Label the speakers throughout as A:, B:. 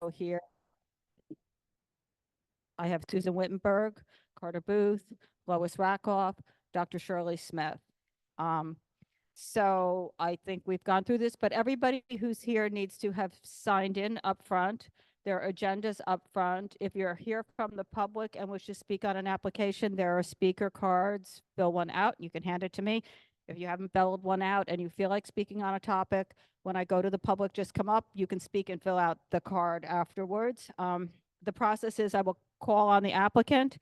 A: here I have Susan Wittenberg, Carter Booth, Lois Rakoff, Dr. Shirley Smith. Um, so I think we've gone through this, but everybody who's here needs to have signed in up front. There are agendas up front. If you're here from the public and wish to speak on an application, there are speaker cards. Fill one out. You can hand it to me. If you haven't filled one out and you feel like speaking on a topic, when I go to the public, just come up. You can speak and fill out the card afterwards. The process is I will call on the applicant.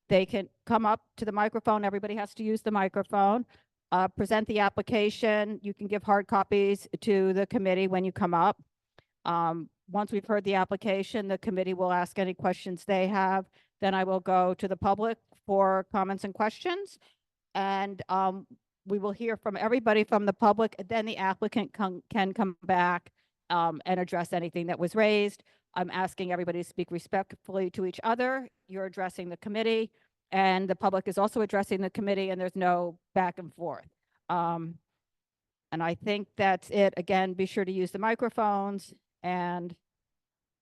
A: They can come up to the microphone. Everybody has to use the microphone. Present the application. You can give hard copies to the committee when you come up. Once we've heard the application, the committee will ask any questions they have. Then I will go to the public for comments and questions. And we will hear from everybody from the public. Then the applicant can come back and address anything that was raised. I'm asking everybody to speak respectfully to each other. You're addressing the committee, and the public is also addressing the committee, and there's no back and forth. And I think that's it. Again, be sure to use the microphones, and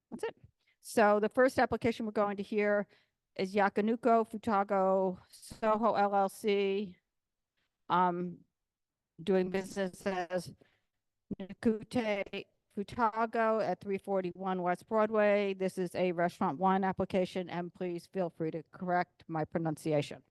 A: that's it. So the first application we're going to hear is Yakinuku Futago Soho LLC, doing business as Nikutei Futago at 341 West Broadway. This is a Restaurant One application, and please feel free to correct my pronunciation.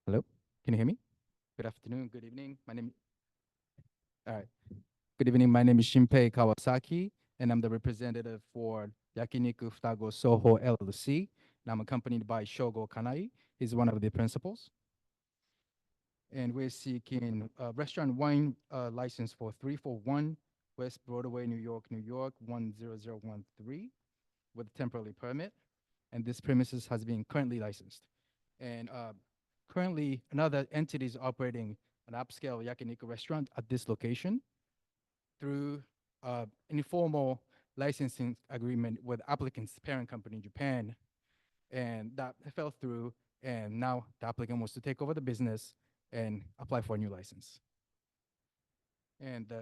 B: Hello, can you hear me? Good afternoon, good evening. All right. Good evening. My name is Shinpei Kawasaki, and I'm the representative for Yakinuku Futago Soho LLC. And I'm accompanied by Shogo Kanai. He's one of the principals. And we're seeking a restaurant wine license for 341 West Broadway, New York, 10013, with a temporary permit. And this premises has been currently licensed. And currently, another entity is operating an upscale yakiniku restaurant at this location through an informal licensing agreement with applicant's parent company in Japan. And that fell through, and now the applicant wants to take over the business and apply for a new license. And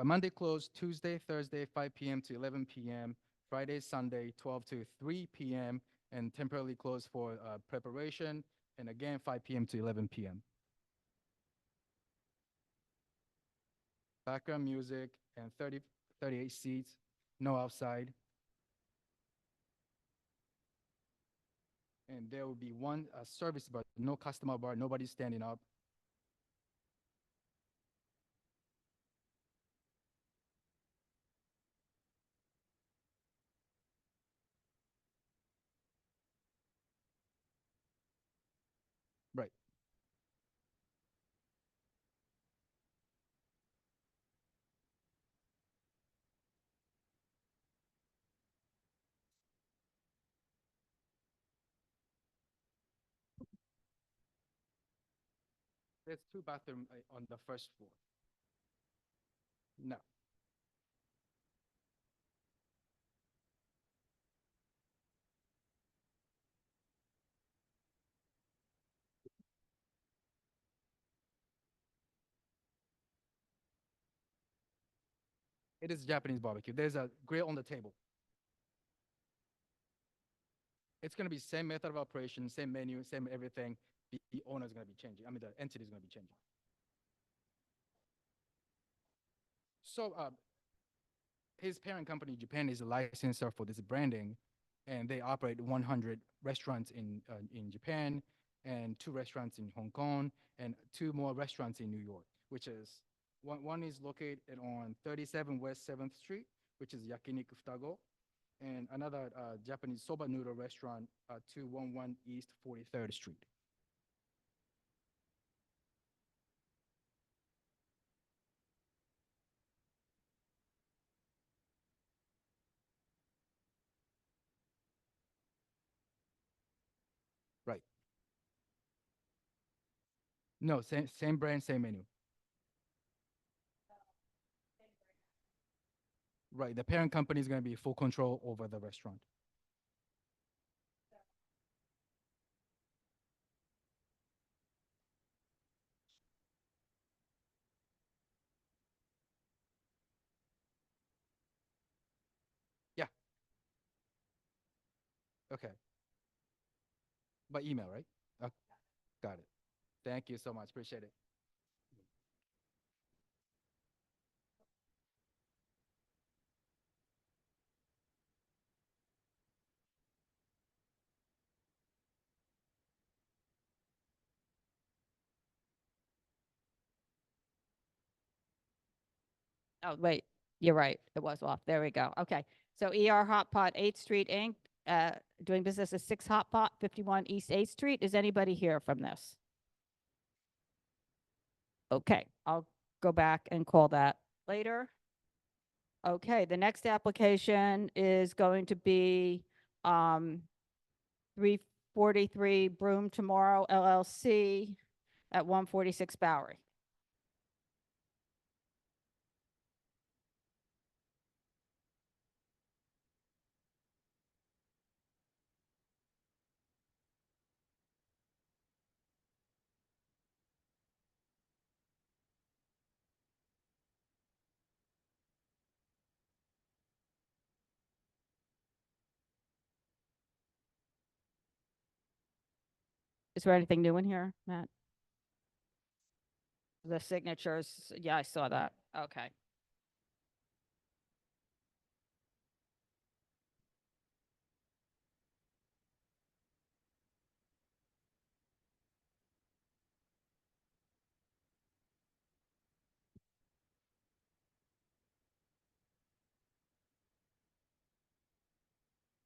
B: Monday closed, Tuesday, Thursday, 5 p.m. to 11 p.m., Friday, Sunday, 12 to 3 p.m., and temporarily closed for preparation, and again, 5 p.m. to 11 p.m. Background music and 38 seats, no outside. And there will be one service bar, no customer bar, nobody standing up. Right. There's two bathrooms on the first floor. No. It is Japanese barbecue. There's a grill on the table. It's going to be same method of operation, same menu, same everything. The owner is going to be changing. I mean, the entity is going to be changing. So his parent company, Japan, is a licensor for this branding, and they operate 100 restaurants in Japan, and 2 restaurants in Hong Kong, and 2 more restaurants in New York, which is one is located on 37 West 7th Street, which is Yakinuku Futago, and another Japanese soba noodle restaurant, 211 East 43rd Street. Right. No, same brand, same menu. Right. The parent company is going to be full control over the restaurant. Yeah. Okay. By email, right? Got it. Thank you so much. Appreciate it.
A: Oh, wait, you're right. It was off. There we go. Okay. So ER Hot Pot, 8th Street Inc., doing business as 6 Hot Pot, 51 East 8th Street. Is anybody here from this? Okay, I'll go back and call that later. Okay, the next application is going to be 343 Broome Tomorrow LLC at 146 Bowery. Is there anything new in here, Matt? The signatures, yeah, I saw that. Okay.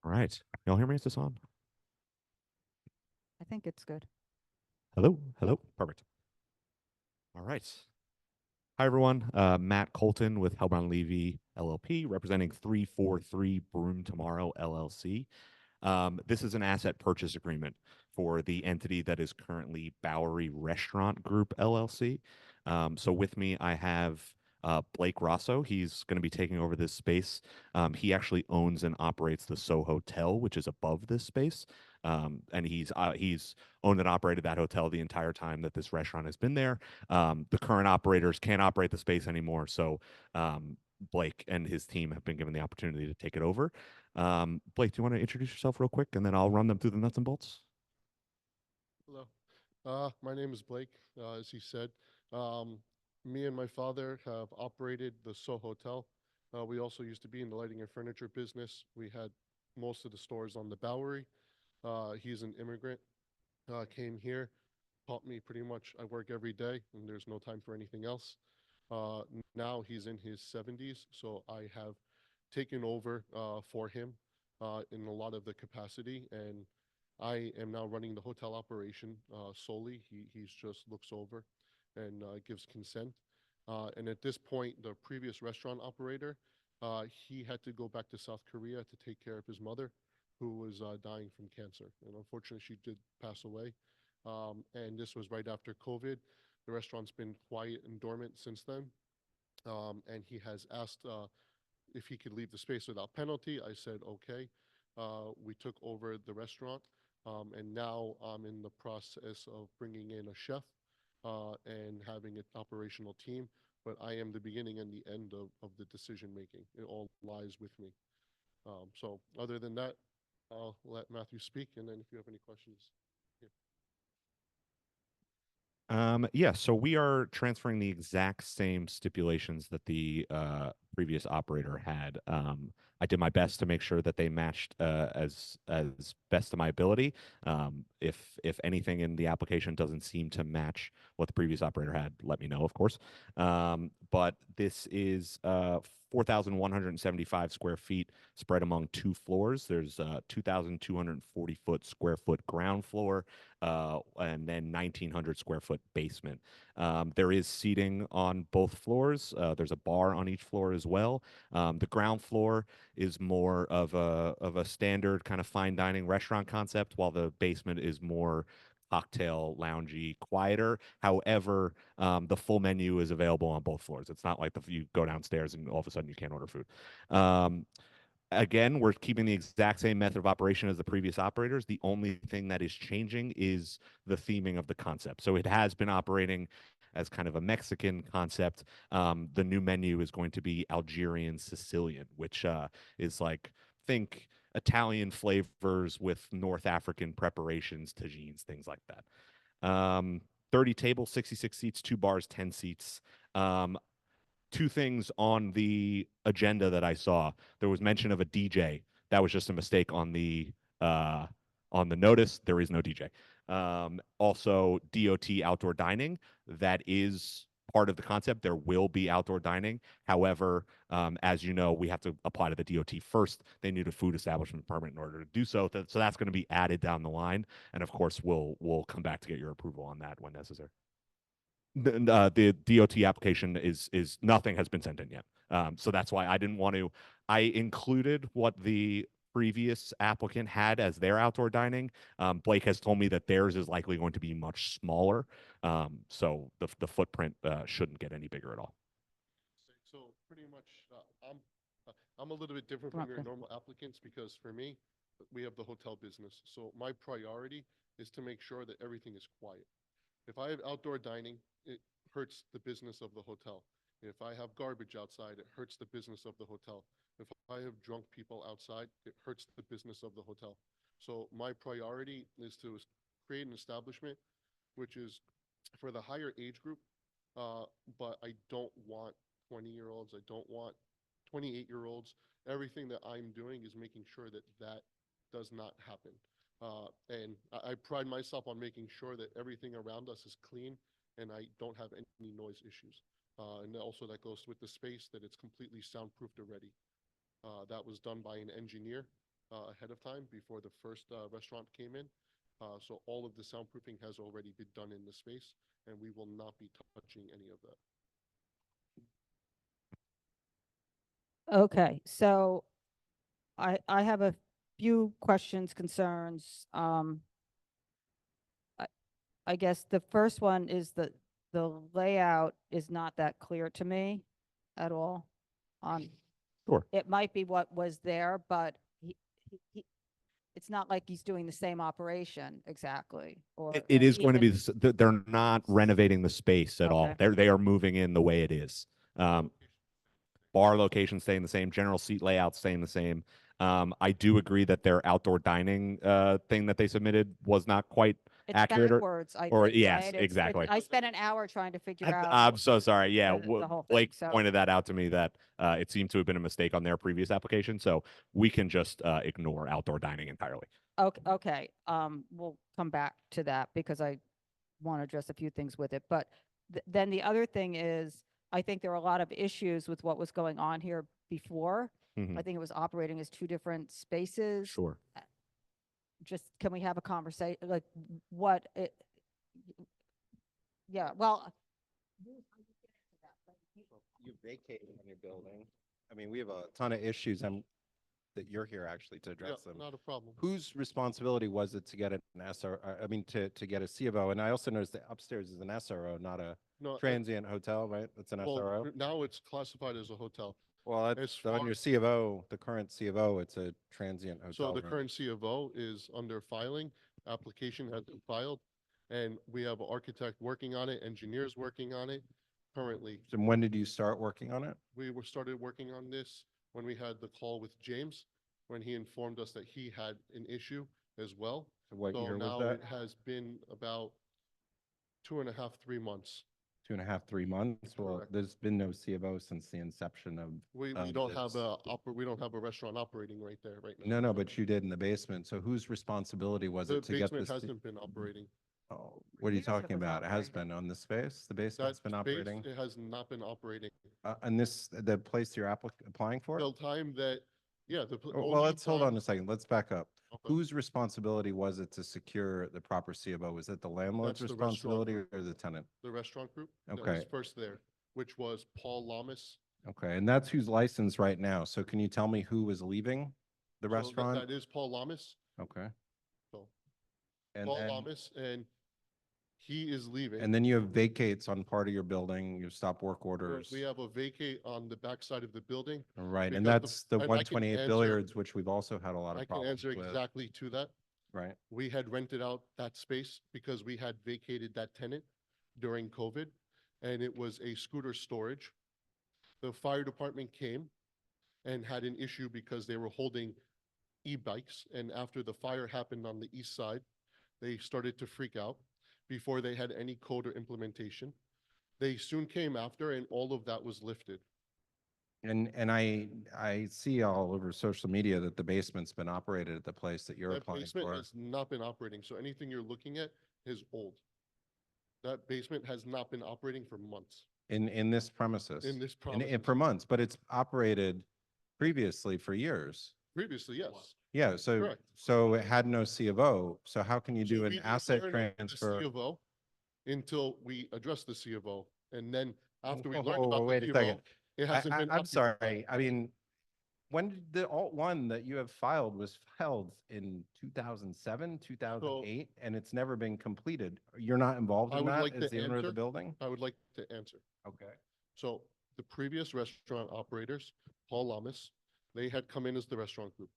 C: All right. Y'all hear me? Is this on?
A: I think it's good.
C: Hello? Hello? Perfect. All right. Hi, everyone. Matt Colton with Hellbound Levy LLP, representing 343 Broome Tomorrow LLC. This is an asset purchase agreement for the entity that is currently Bowery Restaurant Group LLC. So with me, I have Blake Rosso. He's going to be taking over this space. He actually owns and operates the Soho Hotel, which is above this space. And he's owned and operated that hotel the entire time that this restaurant has been there. The current operators can't operate the space anymore, so Blake and his team have been given the opportunity to take it over. Blake, do you want to introduce yourself real quick, and then I'll run them through the nuts and bolts?
D: Hello. My name is Blake, as he said. Me and my father have operated the Soho Hotel. We also used to be in the lighting and furniture business. We had most of the stores on the Bowery. He's an immigrant, came here, taught me pretty much. I work every day, and there's no time for anything else. Now he's in his 70s, so I have taken over for him in a lot of the capacity, and I am now running the hotel operation solely. He's just looks over and gives consent. And at this point, the previous restaurant operator, he had to go back to South Korea to take care of his mother, who was dying from cancer. And unfortunately, she did pass away. And this was right after COVID. The restaurant's been quiet and dormant since then. And he has asked if he could leave the space without penalty. I said, okay. We took over the restaurant. And now I'm in the process of bringing in a chef and having an operational team. But I am the beginning and the end of the decision making. It all lies with me. So other than that, I'll let Matthew speak. And then if you have any questions.
C: Yeah, so we are transferring the exact same stipulations that the previous operator had. I did my best to make sure that they matched as best of my ability. If anything in the application doesn't seem to match what the previous operator had, let me know, of course. But this is 4,175 square feet spread among 2 floors. There's 2,240 square foot ground floor, and then 1,900 square foot basement. There is seating on both floors. There's a bar on each floor as well. The ground floor is more of a standard kind of fine dining restaurant concept, while the basement is more cocktail loungy, quieter. However, the full menu is available on both floors. It's not like you go downstairs and all of a sudden you can't order food. Again, we're keeping the exact same method of operation as the previous operators. The only thing that is changing is the theming of the concept. So it has been operating as kind of a Mexican concept. The new menu is going to be Algerian Sicilian, which is like, think Italian flavors with North African preparations, tagines, things like that. 30 tables, 66 seats, 2 bars, 10 seats. 2 things on the agenda that I saw. There was mention of a DJ. That was just a mistake on the notice. There is no DJ. Also, DOT outdoor dining. That is part of the concept. There will be outdoor dining. However, as you know, we have to apply to the DOT first. They need a food establishment permit in order to do so. So that's going to be added down the line. And of course, we'll come back to get your approval on that when necessary. The DOT application is nothing has been sent in yet. So that's why I didn't want to. I included what the previous applicant had as their outdoor dining. Blake has told me that theirs is likely going to be much smaller. So the footprint shouldn't get any bigger at all.
D: So pretty much, I'm a little bit different from your
A: Okay.
D: normal applicants because for me, we have the hotel business. So my priority is to make sure that everything is quiet. If I have outdoor dining, it hurts the business of the hotel. If I have garbage outside, it hurts the business of the hotel. If I have drunk people outside, it hurts the business of the hotel. So my priority is to create an establishment which is for the higher age group, but I don't want 20-year-olds. I don't want 28-year-olds. Everything that I'm doing is making sure that that does not happen. And I pride myself on making sure that everything around us is clean and I don't have any noise issues. And also that goes with the space, that it's completely soundproofed already. That was done by an engineer ahead of time before the first restaurant came in. So all of the soundproofing has already been done in the space, and we will not be touching any of that.
A: Okay, so I have a few questions, concerns. I guess the first one is the layout is not that clear to me at all.
C: Sure.
A: It might be what was there, but it's not like he's doing the same operation exactly, or.
C: It is going to be,
A: even-
C: they're not renovating the space at all.
A: Okay.
C: They are moving in the way it is. Bar location staying the same, general seat layout staying the same. I do agree that their outdoor dining thing that they submitted was not quite
A: It's
C: accurate.
A: backwards, I
C: or
A: think,
C: yes,
A: right?
C: exactly.
A: I spent an hour trying to figure out.
C: I'm so sorry. Yeah,
A: the whole thing,
C: Blake
A: so-
C: pointed that out to me that it seemed to have been a mistake on their previous application. So we can just ignore outdoor dining entirely.
A: Okay, we'll come back to that because I want to address a few things with it. But then the other thing is, I think there are a lot of issues with what was going on here before.
C: Mhm.
A: I think it was operating as 2 different spaces.
C: Sure.
A: Just, can we have a conversation, like what it, yeah, well.
E: You vacated on your building. I mean, we have a ton of issues that you're here actually to
D: Yeah,
E: address them.
D: not a problem.
E: Whose responsibility was it to get an SRO, I mean, to get a C of O? And I also noticed that upstairs is an SRO, not a
D: No,
E: transient hotel, right? That's an
D: well,
E: SRO.
D: now it's classified as a hotel.
E: Well,
D: as
E: that's on
D: far-
E: your C of O, the current C of O, it's a transient hotel.
D: So the
E: right?
D: current C of O is under filing. Application has been filed, and we have an architect working on it, engineers working on it currently.
E: So when did you start working on it?
D: We were started working on this when we had the call with James, when he informed us that he had an issue as well.
E: So what
D: So
E: year was
D: now
E: that?
D: it has been about 2.5, 3 months.
E: 2.5, 3 months? Well,
D: Correct.
E: there's been no C of O since the inception of.
D: We
E: Um,
D: don't have
E: this-
D: we don't have a restaurant operating right there right now.
E: No, but you did in the basement. So whose responsibility was
D: The
E: it to get
D: basement
E: this?
D: hasn't been operating.
E: Oh, what are you
A: years it
E: talking
A: was
E: about? It has
A: operating.
E: been on the space? The
D: That
E: basement's been
D: space,
E: operating?
D: it has not been operating.
E: And this, the place you're applying for?
D: The time that, yeah,
E: Well,
D: only
E: let's hold on
D: time-
E: a second. Let's back up.
D: Okay.
E: Whose responsibility was it to secure the proper C of O? Was it the landlord's
D: That's the restaurant
E: responsibility
D: group.
E: or the tenant?
D: The restaurant group that was
E: Okay.
D: first there, which was Paul Lamas.
E: Okay, and that's who's licensed right now. So can you tell me who was leaving the
D: So that-
E: restaurant?
D: That is Paul Lamas.
E: Okay.
D: So
E: And
D: Paul
E: then,
D: Lamas, and he is leaving.
E: and then you have vacates on part of your building, you stop work orders.
D: We have a vacate on the backside of the building.
E: Right, and
D: because
E: that's the
D: and I can
E: 128
D: answer-
E: billiards, which we've also had a lot
D: I
E: of
D: can
E: problems
D: answer
E: with.
D: exactly to that.
E: Right,
D: We had rented out that space because we had vacated that tenant during COVID, and it was a scooter storage. The fire department came and had an issue because they were holding e-bikes, and after the fire happened on the east side, they started to freak out before they had any code or implementation. They soon came after, and all of that was lifted.
E: and I see all over social media that the basement's been operated at the place that you're
D: That
E: applying
D: basement
E: for.
D: has not been operating, so anything you're looking at is old. That basement has not been operating for months.
E: In this premises.
D: In this
E: And
D: premises.
E: for months, but it's operated previously for years.
D: Previously, yes.
E: Yeah, so,
D: Correct.
E: so it had no C of O. So how can you
D: So
E: do
D: we
E: an
D: didn't
E: asset
D: learn about the
E: transfer?
D: C of O until we addressed the C of O, and then after we
E: Whoa,
D: learned
E: whoa,
D: about the
E: wait
D: C
E: a
D: of O,
E: second.
D: it hasn't been.
E: I'm
D: occupied.
E: sorry. I mean, when did the alt one that you have filed was filed in 2007, 2008, and it's never been completed. You're not involved
D: I
E: in
D: would
E: that
D: like
E: as
D: to
E: the owner of the
D: answer.
E: building?
D: I would like to answer.
E: Okay.
D: So the previous restaurant operators, Paul Lamas, they had come in as the restaurant group.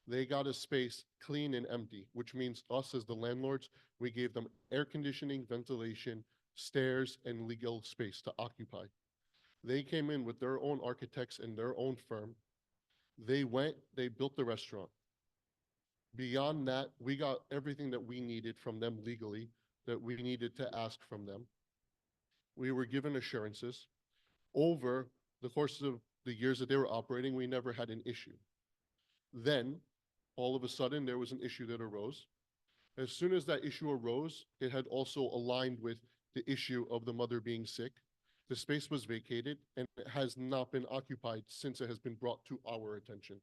D: They got a space clean and empty, which means us as the landlords, we gave them air conditioning, ventilation, stairs, and legal space to occupy. They came in with their own architects and their own firm. They went, they built the restaurant. Beyond that, we got everything that we needed from them legally, that we needed to ask from them. We were given assurances. Over the course of the years that they were operating, we never had an issue. Then, all of a sudden, there was an issue that arose. As soon as that issue arose, it had also aligned with the issue of the mother being sick. The space was vacated and it has not been occupied since it has been brought to our attention.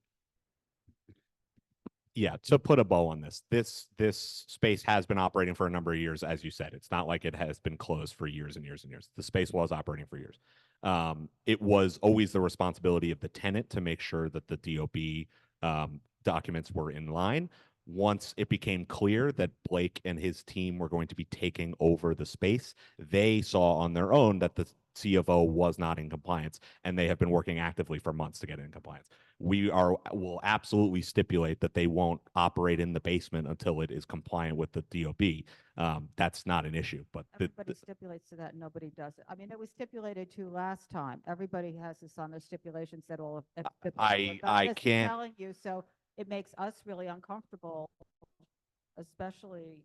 C: Yeah, to put a bow on this space has been operating for a number of years, as you said. It's not like it has been closed for years and years and years. The space was operating for years. It was always the responsibility of the tenant to make sure that the DOB documents were in line. Once it became clear that Blake and his team were going to be taking over the space, they saw on their own that the C of O was not in compliance, and they have been working actively for months to get it in compliance. Will absolutely stipulate that they won't operate in the basement until it is compliant with the DOB. That's not an issue, but
A: Everybody stipulates to that, nobody does it. I mean, it was stipulated to last time. Everybody has this on their stipulations that all of. the people
C: I
A: about this are
C: can't-
A: Telling you, so it makes us really uncomfortable, especially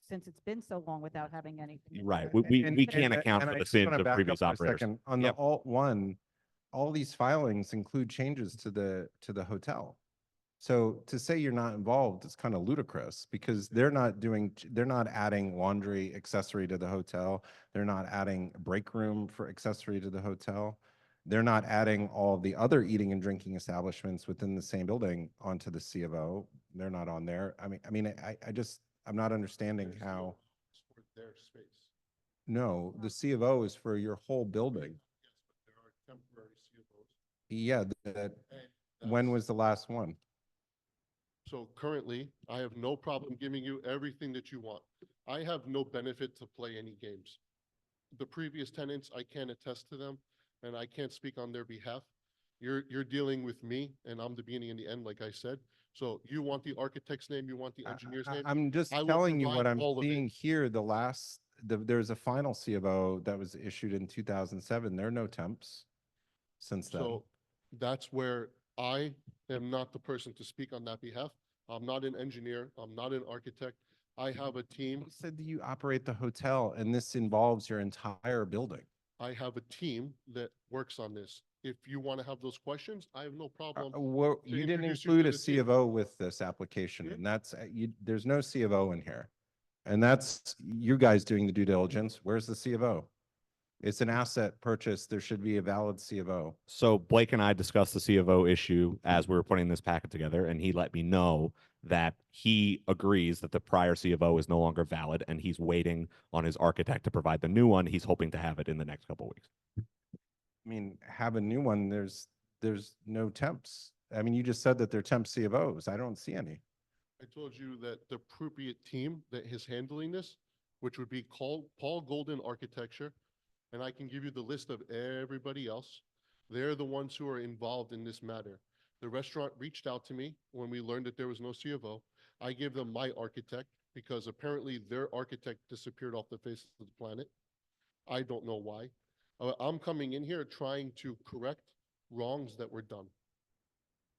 A: since it's been so long without having anything. in
C: right,
A: there.
C: we can't account
E: and
C: for
E: I
C: the
E: just
C: sins
E: wanna
C: of
E: back up
C: previous
E: for a
C: operators.
E: second. On
C: Yep.
E: the alt one, all these filings include changes to the hotel. So to say you're not involved is kind of ludicrous because they're not adding laundry accessory to the hotel. They're not adding a break room for accessory to the hotel. They're not adding all the other eating and drinking establishments within the same building onto the C of O. They're not on there. I'm not understanding
D: Their
E: how.
D: COO is for their space.
E: No, the C of O is for your whole building.
D: Yes, but there are temporary C of Os.
E: Yeah,
D: And
E: when
D: that's-
E: was the last one?
D: So currently, I have no problem giving you everything that you want. I have no benefit to play any games. The previous tenants, I can't attest to them, and I can't speak on their behalf. You're dealing with me, and I'm the beginning and the end, like I said. So you want the architect's name, you want the engineer's name?
E: I'm just
D: I will
E: telling you what
D: provide
E: I'm
D: all of it.
E: seeing here. There's a final C of O that was issued in 2007. There are no temps since then.
D: So that's where I am not the person to speak on that behalf. I'm not an engineer. I'm not an architect. I have a team.
E: You said that you operate the hotel and this involves your entire building.
D: I have a team that works on this. If you want to have those questions, I have no problem.
E: You didn't
D: introduce you
E: include
D: to
E: a
D: the
E: C
D: team.
E: of O with this application,
D: Hmm?
E: and that's, there's no C of O in here. And that's you guys doing the due diligence. Where's the C of O? It's an asset purchase. There should be a valid C of O.
C: So Blake and I discussed the C of O issue as we were putting this packet together, and he let me know that he agrees that the prior C of O is no longer valid, and he's waiting on his architect to provide the new one. He's hoping to have it in the next couple of weeks.
E: I mean, have a new one. There's no temps. I mean, you just said that they're temp C of Os. I don't see any.
D: I told you that the appropriate team that is handling this, which would be called Paul Golden Architecture, and I can give you the list of everybody else. They're the ones who are involved in this matter. The restaurant reached out to me when we learned that there was no C of O. I gave them my architect because apparently their architect disappeared off the face of the planet. I don't know why. I'm coming in here trying to correct wrongs that were done.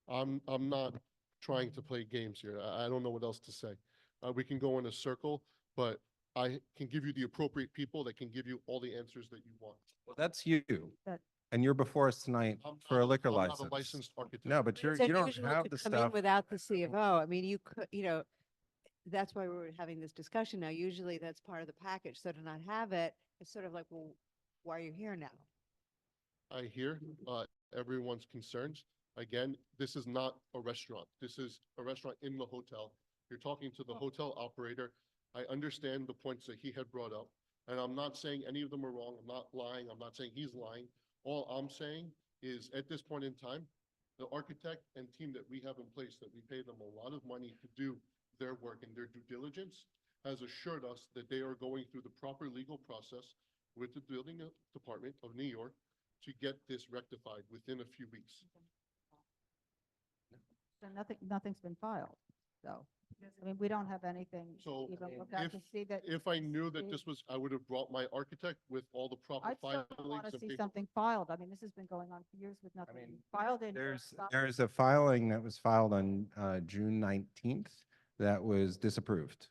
D: I'm not trying to play games here. I don't know what else to say. We can go in a circle, but I can give you the appropriate people that can give you all the answers that you want.
E: Well, that's you.
A: That-
E: And you're before us tonight
D: I'm
E: for a
D: not-
E: liquor
D: I'm not
E: license.
D: a licensed architect.
E: No, but you
F: It's
E: don't
F: unusual
E: have
F: to
E: the
F: come in
E: stuff.
F: without the C of O. I mean, you could, that's why we're having this discussion now. Usually that's part of the package. So to not have it, it's sort of like, well, why are you here now?
D: I hear everyone's concerns. Again, this is not a restaurant. This is a restaurant in the hotel. You're talking to the hotel operator. I understand the points that he had brought up, and I'm not saying any of them are wrong. I'm not lying. I'm not saying he's lying. All I'm saying is at this point in time, the architect and team that we have in place, that we pay them a lot of money to do their work and their due diligence, has assured us that they are going through the proper legal process with the building department of New York to get this rectified within a few weeks.
A: So nothing's been filed, so, I mean, we don't have anything
D: So
A: even looked at to see that.
D: if I knew that this was, I would have brought my architect with all the proper
A: I still want
D: filings
A: to
D: and
A: see
D: paper.
A: something filed. I mean, this has been going on for years with nothing
E: mean,
A: being filed in. here. Stop.
E: There's a filing that was filed on June 19th that was disapproved.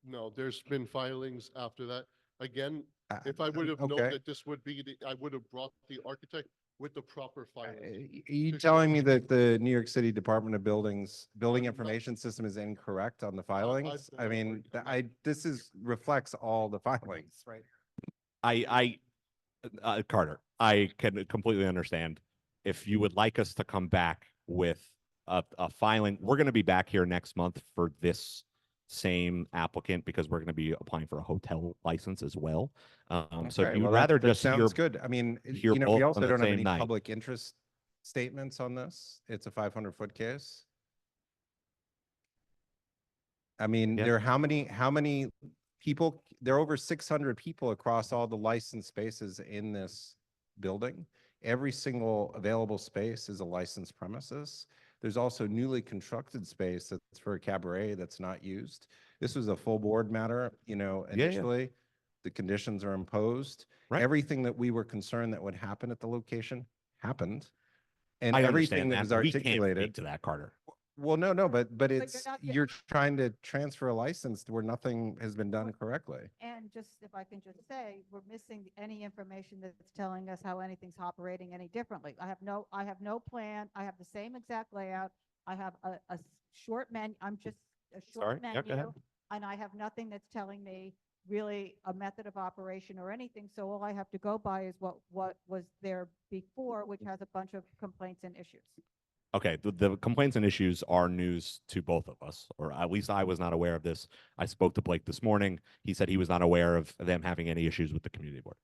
D: No, there's been filings after that. Again,
E: Uh,
D: if I would have known
E: okay.
D: that this would be, I would have brought the architect with the proper filings.
E: You
D: to
E: telling
D: show-
E: me that the New York City Department of Building
D: I'm not-
E: Information System is incorrect on the filings?
D: been
E: I
D: over
E: mean,
D: it.
E: this reflects all the filings, right?
C: Carter, I can completely understand. If you would like us to come back with a filing, we're going to be back here next month for this same applicant because we're going to be applying for a hotel license as well. So if
E: Okay,
C: you'd
E: well,
C: rather
E: that
C: just hear,
E: sounds good. I mean,
C: hear
E: we
C: both
E: also
C: on the
E: don't have
C: same
E: any
C: night.
E: public interest statements on this. It's a 500-foot case. I mean,
C: Yeah.
E: there are how many people? There are over 600 people across all the licensed spaces in this building. Every single available space is a licensed premises. There's also newly constructed space that's for a cabaret that's not used. This was a full board matter,
C: Yeah.
E: initially. The conditions are imposed.
C: Right.
E: Everything that we were concerned that would happen at the location happened. And
C: I
E: everything
C: understand
E: that was
C: that. We can't speak
E: articulated.
C: to that, Carter.
E: Well, no, but
A: you're
E: it's,
A: not get-
E: you're trying to transfer a license where nothing has been done correctly.
A: And just, if I can just say, we're missing any information that's telling us how anything's operating any differently. I have no plan. I have the same exact layout. I have a short menu. I'm just a
C: Sorry.
A: short
C: Yeah, go ahead.
A: menu. And I have nothing that's telling me really a method of operation or anything. So all I have to go by is what was there before, which has a bunch of complaints and issues.
C: Okay, the complaints and issues are news to both of us, or at least I was not aware of this. I spoke to Blake this morning. He said he was not aware of them having any issues with the community board.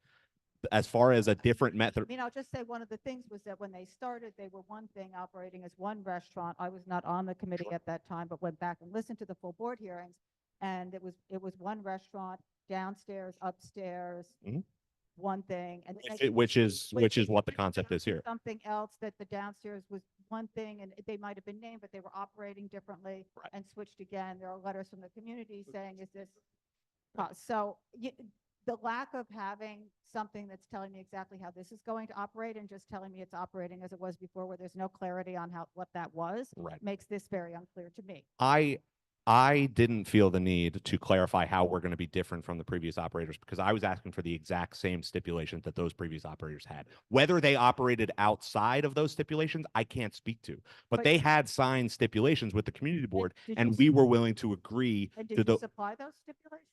C: As far as a different
A: I
C: method,
A: mean, I'll just say one of the things was that when they started, they were one thing operating as one restaurant. I was not on the committee at that time, but went back and listened to the full board hearings. And it was one restaurant, downstairs, upstairs,
C: Mhm.
A: one thing. And then they
C: which is what the
A: switched
C: concept
A: down
C: is
A: to
C: here.
A: Something else that the downstairs was one thing and they might have been named, but they were operating differently
C: Right.
A: and switched again. There are letters from the community saying, is this? So the lack of having something that's telling me exactly how this is going to operate and just telling me it's operating as it was before, where there's no clarity on what that was,
C: Right.
A: makes this very unclear to me.
C: I didn't feel the need to clarify how we're going to be different from the previous operators because I was asking for the exact same stipulations that those previous operators had. Whether they operated outside of those stipulations, I can't speak to. But
A: But-
C: they had signed stipulations with the community board,
A: did
C: and
A: you
C: we
A: s-
C: were willing to agree
A: And
C: to
A: did
C: the
A: you supply those stipulations?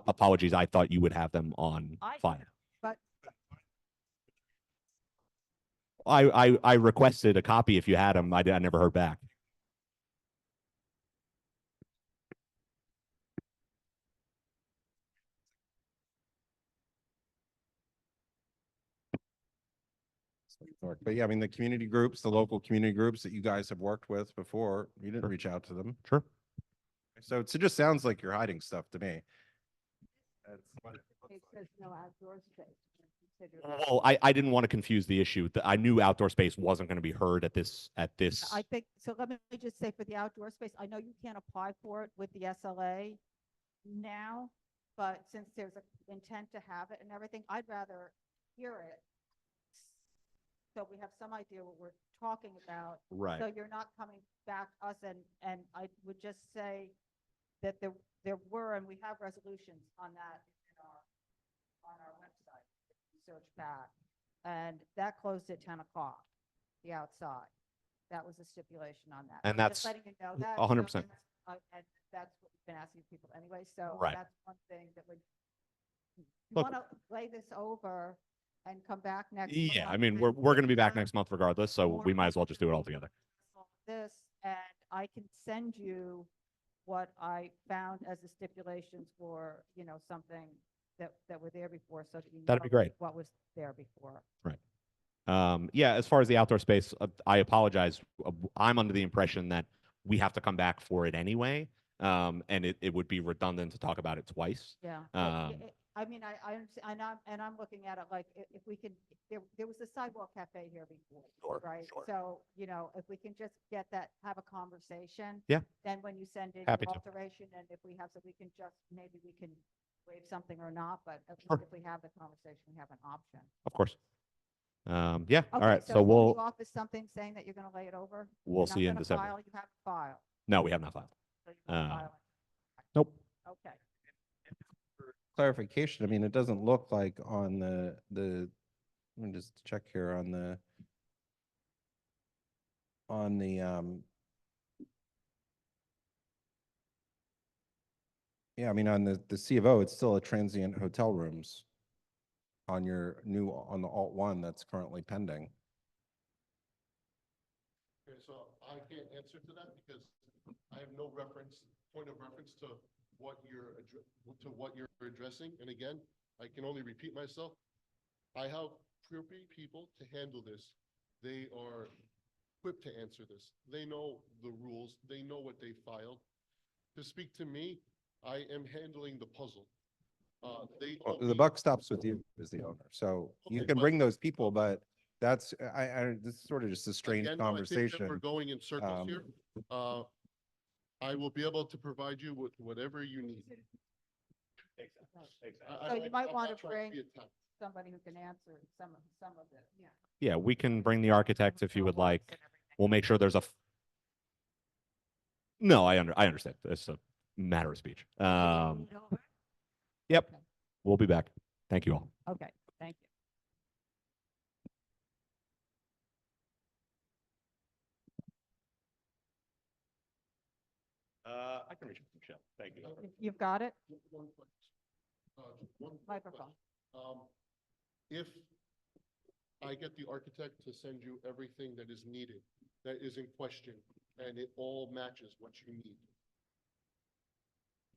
C: apologies. I thought you would have them on
A: I
C: file.
A: did, but
C: I requested a copy if you had them. I never heard back.
E: But yeah, I mean, the community groups, the local community groups that you guys have worked with before, you didn't
C: Sure.
E: reach out to them.
C: Sure.
E: So it just sounds like you're hiding stuff to me.
A: it says no outdoor space.
C: Well, I didn't want to confuse the issue. I knew outdoor space wasn't going to be heard at this
A: I think, so let me just say for the outdoor space, I know you can't apply for it with the SLA now, but since there's an intent to have it and everything, I'd rather hear it. So we have some idea what we're talking about.
C: Right.
A: So you're not coming back us and I would just say that there were, and we have resolutions on that on our website, if you search back. And that closed at 10 o'clock, the outside. That was a stipulation on that.
C: And
A: So just
C: that's
A: letting you know that.
C: 100%.
A: So and that's what we've been asking people anyway, so
C: Right.
A: that's one thing that would. You
C: Look-
A: want to lay this over and come back next month?
C: Yeah, I mean, we're going to be back next month regardless, so
A: More
C: we might as well just do it all together.
A: This, and I can send you what I found as the stipulations for, something that were there before, so that you
C: That'd be
A: know
C: great.
A: what was there before.
C: Yeah, as far as the outdoor space, I apologize. I'm under the impression that we have to come back for it anyway, and it would be redundant to talk about it twice.
A: Yeah. I mean, I understand, and I'm looking at it like if we can, there was a sidewalk cafe here before,
C: Sure,
A: right?
C: sure.
A: So, if we can just get that, have a conversation.
C: Yeah.
A: Then when you send in
C: Happy
A: your
C: to.
A: alteration, and if we have, so we can just, maybe we can waive something or not, but at
C: Sure.
A: least if we have the conversation, we have an option.
C: Of course. Yeah. All
A: Okay,
C: right. So
A: will
C: we'll
A: you office something saying that you're gonna lay it over?
C: we'll
A: You're not
C: see you in
A: gonna
C: December.
A: file, you have to file.
C: No, we have not filed.
A: So you won't
C: Uh,
A: file it.
C: Nope.
A: Okay.
E: Clarification, I mean, it doesn't look like on let me just check here on yeah, I mean, on the C of O, it's still a transient hotel rooms on on the alt one that's currently pending.
D: Okay, so I can't answer to that because I have no point of reference to what you're addressing. And again, I can only repeat myself. I have appropriate people to handle this. They are equipped to answer this. They know the rules. They know what they filed. To speak to me, I am handling the puzzle. They
E: Well,
D: told
E: the
D: me-
E: buck stops with you as the owner, so you
D: Okay,
E: can
D: but-
E: bring those people, but that's, this is sort of just a strange
D: Again, I think that
E: conversation.
D: we're going in circles
E: Um,
D: here. I will be able to provide you with whatever you need.
A: So you might
D: I'm
A: want
D: not
A: to
D: trying
A: bring
D: be attacked.
A: somebody who can answer some of it, yeah.
C: Yeah, we can bring the architect if you would like. We'll make sure there's a. No, I understand. It's a matter of speech. Yep.
A: Okay.
C: We'll be back. Thank you all.
A: Okay, thank you.
C: I can reach Michelle. Thank you.
A: You've got it?
D: Just one question. Just one quick
A: Microphone.
D: question. If I get the architect to send you everything that is needed, that is in question, and it all matches what you need,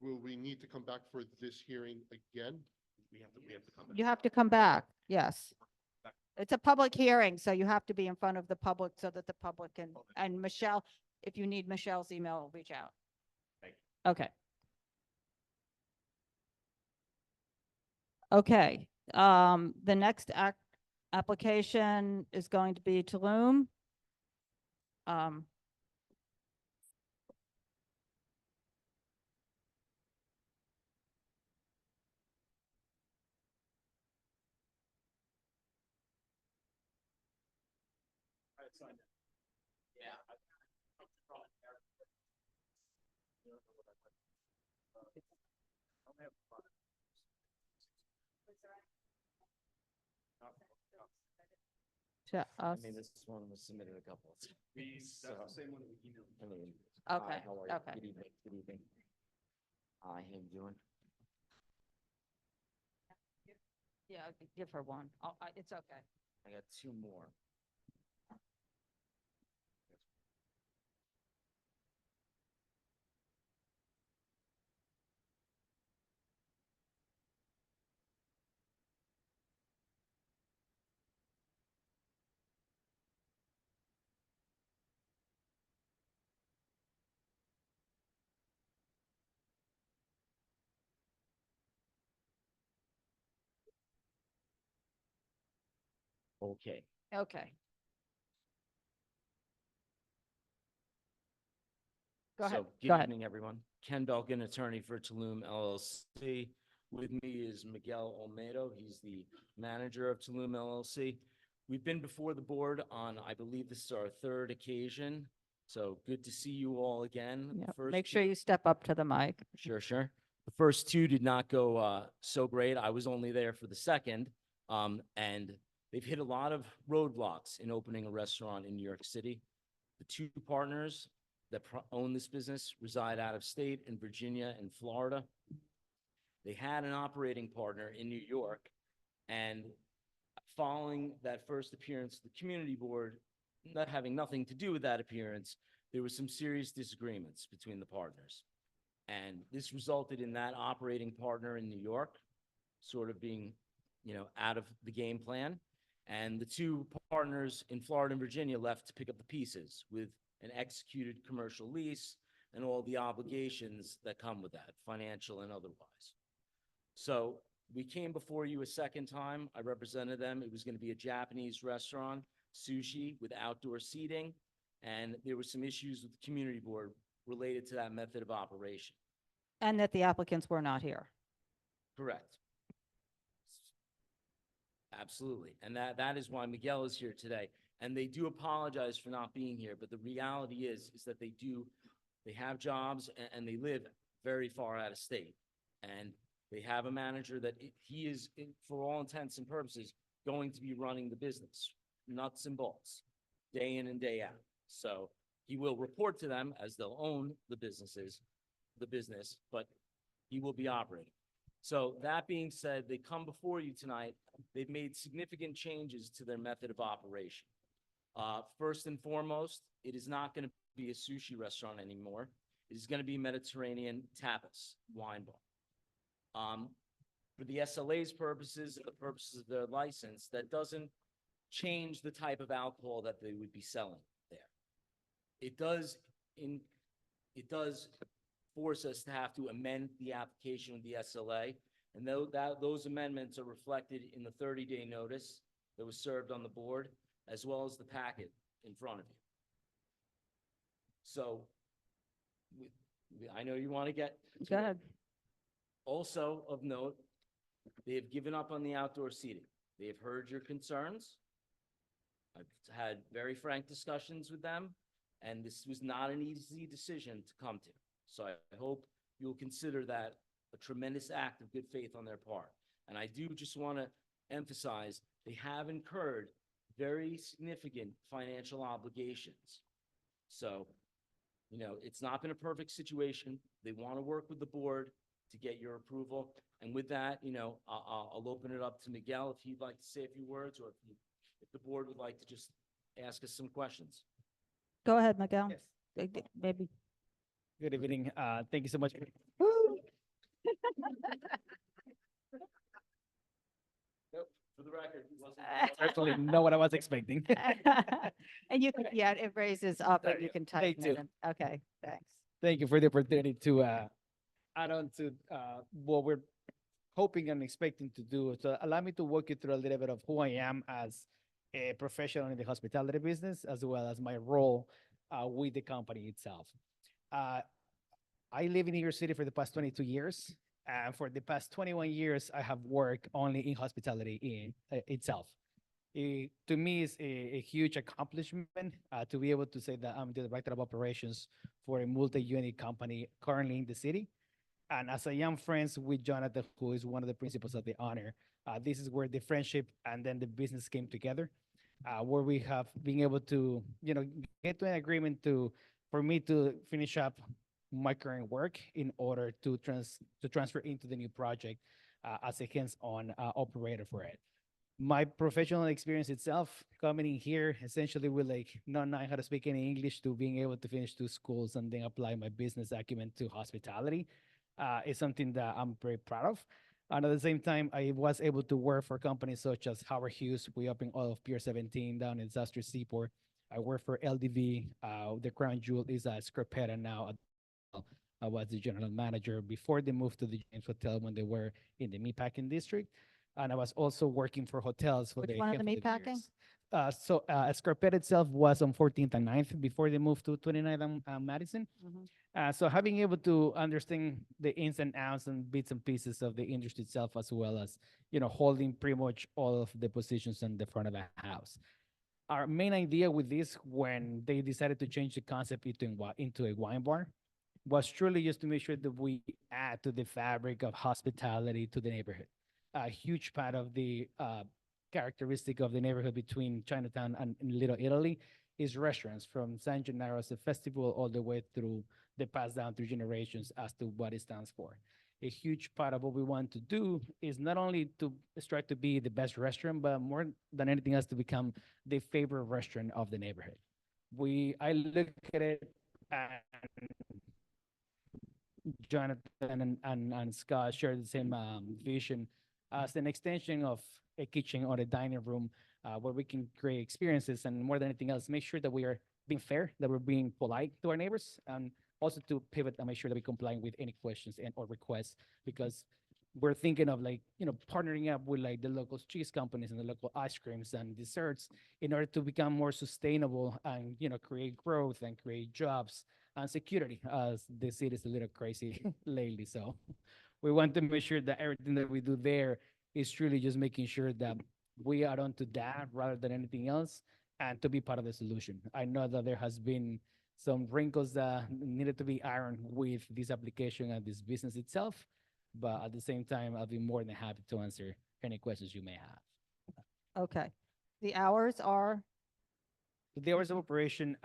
D: will we need to come back for this hearing again?
C: We have to come
A: You have to come back, yes. It's a public hearing, so you have to be in front of the public so that the public can, and Michelle, if you need Michelle's email, reach out.
C: Thank
A: Okay. Okay, the next application is going to be Talum. To
G: I
A: us.
G: mean, this one was submitted a couple of times. So, I mean,
A: Okay,
G: hi, how are you?
A: okay.
G: Good evening, good evening. Hi, how you doing?
A: Yeah, give her one. Oh, it's okay.
G: I got two more. Okay.
A: Okay. Go
G: So,
A: ahead.
G: good
A: Go ahead.
G: evening, everyone. Ken Belkin, attorney for Talum LLC. With me is Miguel Olmedo. He's the manager of Talum LLC. We've been before the board on, I believe this is our third occasion. So good to see you all again. The
A: Yep.
G: first
A: Make
G: two-
A: sure you step up to the mic.
G: Sure, sure. The first two did not go so great. I was only there for the second. And they've hit a lot of roadblocks in opening a restaurant in New York City. The two partners that own this business reside out of state in Virginia and Florida. They had an operating partner in New York, and following that first appearance, the community board, not having nothing to do with that appearance, there was some serious disagreements between the partners. And this resulted in that operating partner in New York sort of being, out of the game plan. And the two partners in Florida and Virginia left to pick up the pieces with an executed commercial lease and all the obligations that come with that, financial and otherwise. So we came before you a second time. I represented them. It was going to be a Japanese restaurant, sushi with outdoor seating. And there were some issues with the community board related to that method of operation.
A: And that the applicants were not here.
G: Correct. Absolutely. And that is why Miguel is here today. And they do apologize for not being here, but the reality is that they have jobs and they live very far out of state. And they have a manager that he is, for all intents and purposes, going to be running the business, nuts and bolts, day in and day out. So he will report to them as they'll own the business, but he will be operating. So that being said, they come before you tonight. They've made significant changes to their method of operation. First and foremost, it is not going to be a sushi restaurant anymore. It is going to be Mediterranean tapas, wine bar. For the SLA's purposes and the purposes of their license, that doesn't change the type of alcohol that they would be selling there. It does force us to have to amend the application of the SLA, and those amendments are reflected in the 30-day notice that was served on the board, as well as the packet in front of you. So, I know you want to get to
A: Go
G: it.
A: ahead.
G: Also of note, they have given up on the outdoor seating. They have heard your concerns. I've had very frank discussions with them, and this was not an easy decision to come to. So I hope you'll consider that a tremendous act of good faith on their part. And I do just want to emphasize, they have incurred very significant financial obligations. So, it's not been a perfect situation. They want to work with the board to get your approval. And with that, I'll open it up to Miguel if he'd like to say a few words, or if the board would like to just ask us some questions.
A: Go ahead, Miguel.
H: Yes.
A: Maybe.
H: Good evening. Thank you so much.
G: Nope, for the record, he wasn't.
H: Certainly not what I was expecting.
A: And you can, yeah, it raises up
H: There
A: and
H: you
A: you
H: go.
A: can
H: They
A: tighten it.
H: do.
A: Okay, thanks.
H: Thank you for the opportunity to add on to what we're hoping and expecting to do. So allow me to walk you through a little bit of who I am as a professional in the hospitality business, as well as my role with the company itself. I live in New York City for the past 22 years. And for the past 21 years, I have worked only in hospitality itself. To me, it's a huge accomplishment to be able to say that I'm the director of operations for a multi-unit company currently in the city. And as I am friends with Jonathan, who is one of the principals of the honor, this is where the friendship and then the business came together, where we have been able to, get to an agreement for me to finish up my current work in order to transfer into the new project as a hands-on operator for it. My professional experience itself, coming in here essentially with like not knowing how to speak any English to being able to finish 2 schools and then apply my business acumen to hospitality, is something that I'm very proud of. And at the same time, I was able to work for companies such as Howard Hughes. We opened all of Pier 17 down in Disaster Seaport. I work for LDV. The crown jewel is Scarpetta now. I was the general manager before they moved to the James Hotel when they were in the meatpacking district. And I was also working for hotels for
A: Which
H: the
A: one of the
H: handful of
A: meatpacking?
H: years. Scarpetta itself was on 14th and 9th before they moved to 29th and Madison. So having able to understand the ins and outs and bits and pieces of the industry itself, as well as, holding pretty much all of the positions in the front of a house. Our main idea with this, when they decided to change the concept into a wine bar, was truly just to make sure that we add to the fabric of hospitality to the neighborhood. A huge part of the characteristic of the neighborhood between Chinatown and Little Italy is restaurants, from San Gennaro as a festival all the way through the passed down through generations as to what it stands for. A huge part of what we want to do is not only to strive to be the best restaurant, but more than anything else to become the favorite restaurant of the neighborhood. I look at it, and Jonathan and Scott share the same vision as an extension of a kitchen or a dining room where we can create experiences, and more than anything else, make sure that we are being fair, that we're being polite to our neighbors, and also to pivot and make sure that we comply with any questions and or requests, because we're thinking of partnering up with like the local cheese companies and the local ice creams and desserts in order to become more sustainable and create growth and create jobs and security, as the city is a little crazy lately. So we want to make sure that everything that we do there is truly just making sure that we are onto that rather than anything else, and to be part of the solution. I know that there has been some wrinkles that needed to be ironed with this application and this business itself, but at the same time, I'll be more than happy to answer any questions you may have.
A: Okay. The hours are,
H: The hours of operation,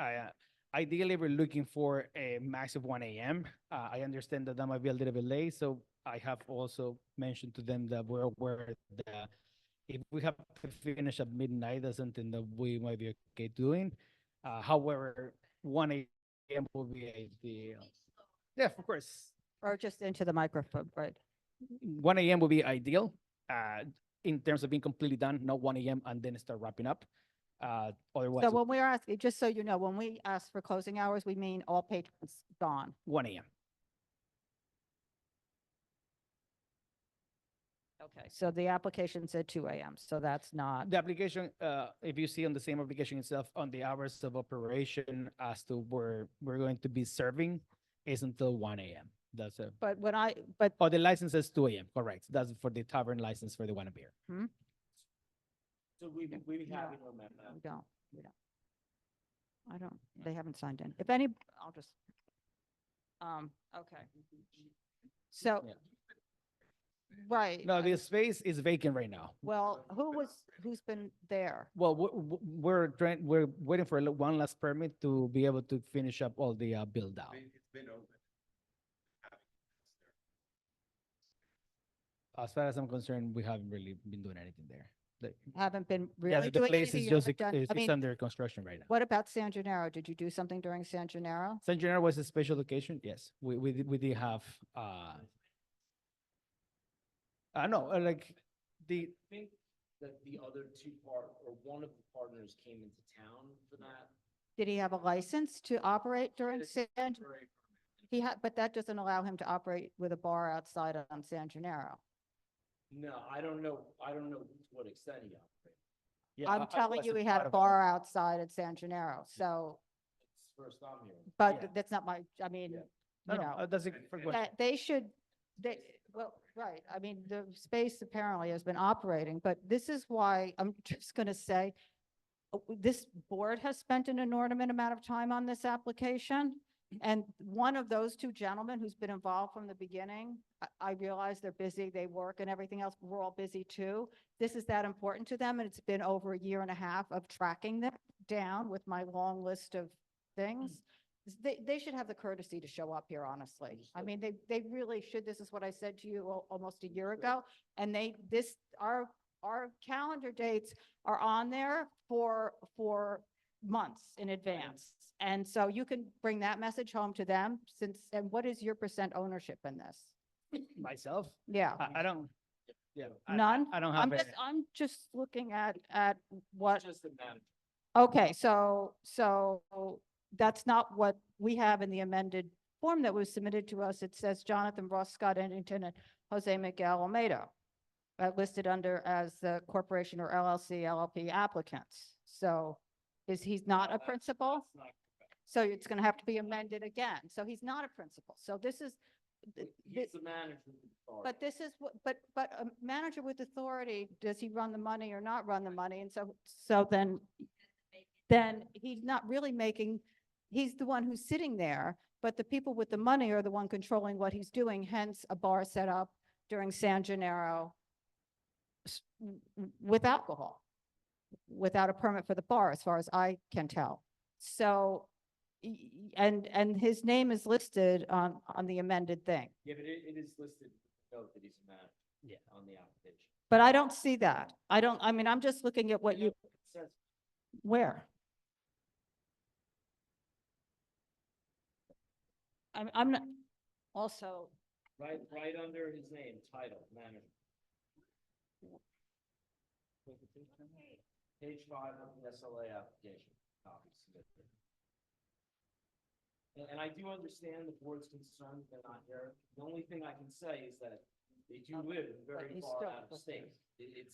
H: ideally, we're looking for a max of 1 a.m. I understand that might be a little bit late, so I have also mentioned to them that we're aware that if we have to finish at midnight, that's something that we might be okay doing. However, 1 a.m. will be ideal. Yeah, of course.
A: or just into the microphone, right?
H: 1 a.m. will be ideal in terms of being completely done, not 1 a.m. and then start wrapping up. Otherwise,
A: So when we're asking, just so you know, when we ask for closing hours, we mean all patrons gone.
H: 1 a.m.
A: Okay, so the application said 2 a.m., so that's not,
H: The application, if you see on the same application itself, on the hours of operation as to where we're going to be serving is until 1 a.m. That's it.
A: but
H: Oh, the license is 2 a.m. Correct. That's for the tavern license for the wine and beer.
G: So we'd be happy
A: No.
G: to amend that.
A: we don't. I don't, they haven't signed in. If any, I'll just, okay. So,
H: Yeah.
A: right.
H: No, the space is vacant right now.
A: Well, who's been there?
H: Well, we're waiting for one last permit to be able to finish up all the build out.
E: It's been open.
H: As far as I'm concerned, we haven't really been doing anything there.
A: Haven't been
H: Yeah,
A: really
H: the
A: doing
H: place
A: anything?
H: is
A: You
H: just,
A: haven't done- I
H: it's
A: mean,
H: under construction right now.
A: what about San Gennaro? Did you do something during San Gennaro?
H: San Gennaro was a special location. Yes, we did have, no, like the,
G: I think that the other or one of the partners came into town for that.
A: Did he have a license to operate during San? He had, but that doesn't allow him to operate with a bar outside on San Gennaro.
G: No, I don't know to what extent he operated.
H: yeah,
A: I'm telling you,
H: wasn't
A: he had
H: part
A: a
H: of it.
A: bar outside at San Gennaro, so,
G: It's first I'm hearing.
A: but
H: Yeah.
A: that's not my, I mean,
G: Yeah.
H: No,
A: you
H: no,
A: know,
H: that's a good question.
A: that they should, Well, right. I mean, the space apparently has been operating, but this is why I'm just going to say, this board has spent an inordinate amount of time on this application. And one of those two gentlemen who's been involved from the beginning, I realize they're busy, they work and everything else, but we're all busy too. This is that important to them, and it's been over a year and a half of tracking them down with my long list of things. They should have the courtesy to show up here, honestly. I mean, they really should. This is what I said to you almost a year ago. And our calendar dates are on there for months in advance. And so you can bring that message home to them and what is your percent ownership in this?
H: Myself,
A: Yeah,
H: I don't, yeah.
A: none?
H: I don't
A: I'm
H: have,
A: I'm just looking at what,
G: Just the manager.
A: okay, so that's not what we have in the amended form that was submitted to us. It says Jonathan Ross, Scott Eddington, and Jose Miguel Almeida listed under as the corporation or LLC, LLP applicants. So he's not a principal? So it's going to have to be amended again. So he's not a principal. So this is,
G: He's the manager. of the authority.
A: but this is what, but a manager with authority, does he run the money or not run the money? And so then he's not really making, he's the one who's sitting there, but the people with the money are the one controlling what he's doing, hence a bar set up during San Gennaro with alcohol, without a permit for the bar, as far as I can tell. So, and his name is listed on the amended thing,
G: Yeah, but it is listed, note that he's a manager. Yeah. On the application.
A: but I don't see that. I mean, I'm just looking at what you,
G: It says,
A: where? I'm not, also,
G: right under his name, title, manager. Page 5 of the SLA application. Copy submitted. And I do understand the board's concern that they're not here. The only thing I can say is that they do live very
A: he's
G: far
A: still
G: out of
A: listening.
G: state.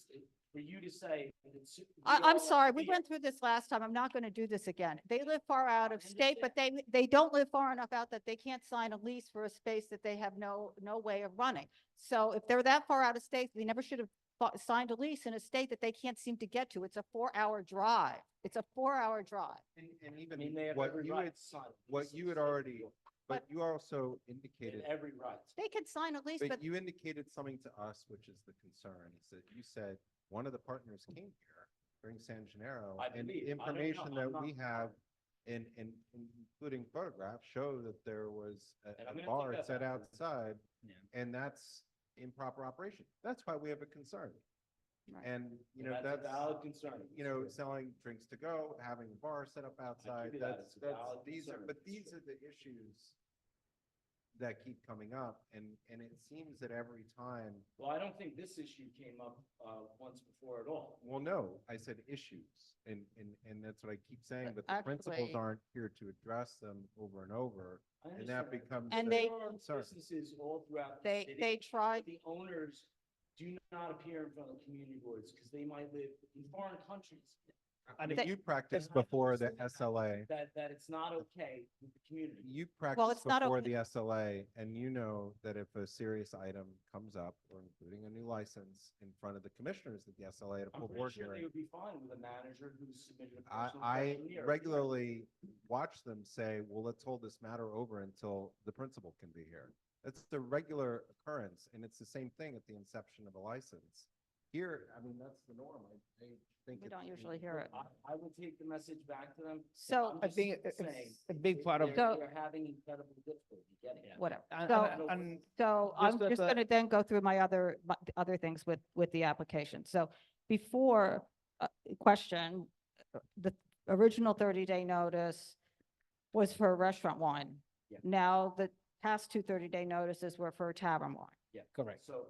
G: For you to say. it's-
A: I'm sorry, we went through this last time. I'm not going to do this again. They live far out of state, but they don't live far enough out that they can't sign a lease for a space that they have no way of running. So if they're that far out of state, they never should have signed a lease in a state that they can't seem to get to. It's a 4-hour drive. It's a 4-hour drive.
E: And
G: I
E: even
G: mean, they have
E: what
G: every
E: you
G: right
E: had,
G: to sign.
E: what
G: leases.
E: you had already, but
A: But-
E: you also
G: They have
E: indicated,
G: every right.
A: They can sign a lease, but
E: but you indicated something to us, which is the concern, is that you said one of the partners came here during San Gennaro,
G: I
E: and
G: believe. I don't know.
E: information that
G: I'm not-
E: we have, including photographs, show that there was
G: And I'm
E: a
G: gonna
E: bar
G: take that
E: set
G: back.
E: outside,
H: Yeah.
E: and that's improper operation. That's why we have a concern.
A: Right.
E: And, you know,
G: That's a
E: that's,
G: valid concern.
E: you know, selling drinks to go, having a bar set up outside,
G: you that.
E: that's,
G: It's a valid
E: these are,
G: concern.
E: but these are the issues that keep coming up, and it seems that every time,
G: Well, I don't think this issue came up once before at all.
E: well, no, I said issues, and that's what I keep saying, but the principals
A: Actually-
E: aren't here to address them over and over,
G: I
E: and that
G: understand.
E: becomes.
A: And
E: the
A: they-
E: concern.
G: Businesses all throughout the
A: they
G: city.
A: tried,
G: The owners do not appear in front of community boards because they might live in foreign countries.
E: I
H: And
E: mean,
H: if-
E: you practiced before the SLA,
G: That it's not okay with the community.
E: you
A: Well,
E: practiced
A: it's not
E: before
A: okay-
E: the SLA, and you know that if a serious item comes up, or including a new license in front of the commissioners at the SLA at a
G: I'm
E: full
G: pretty
E: board
G: sure they
E: hearing,
G: would be fine with a manager who's submitted a personal
E: I
G: questionnaire.
E: regularly watch them say, well, let's hold this matter over until the principal can be here. That's the regular occurrence, and it's the same thing at the inception of a license. Here, I mean, that's the norm. I think.
A: we
E: it's-
A: don't usually hear it.
G: I would take the message back to them.
A: So-
G: I'm
H: I
G: just
H: think
G: saying,
H: a big part of,
A: So-
G: they're having incredible difficulty getting it.
A: whatever.
H: and-
A: So,
H: and
A: so I'm
H: just
A: just
H: at
A: going
H: the-
A: to then go through my other things with the application. So before, question, the original 30-day notice was for a restaurant wine.
G: Yeah.
A: Now, the past two 30-day notices were for a tavern wine.
G: Yeah.
H: correct.
G: So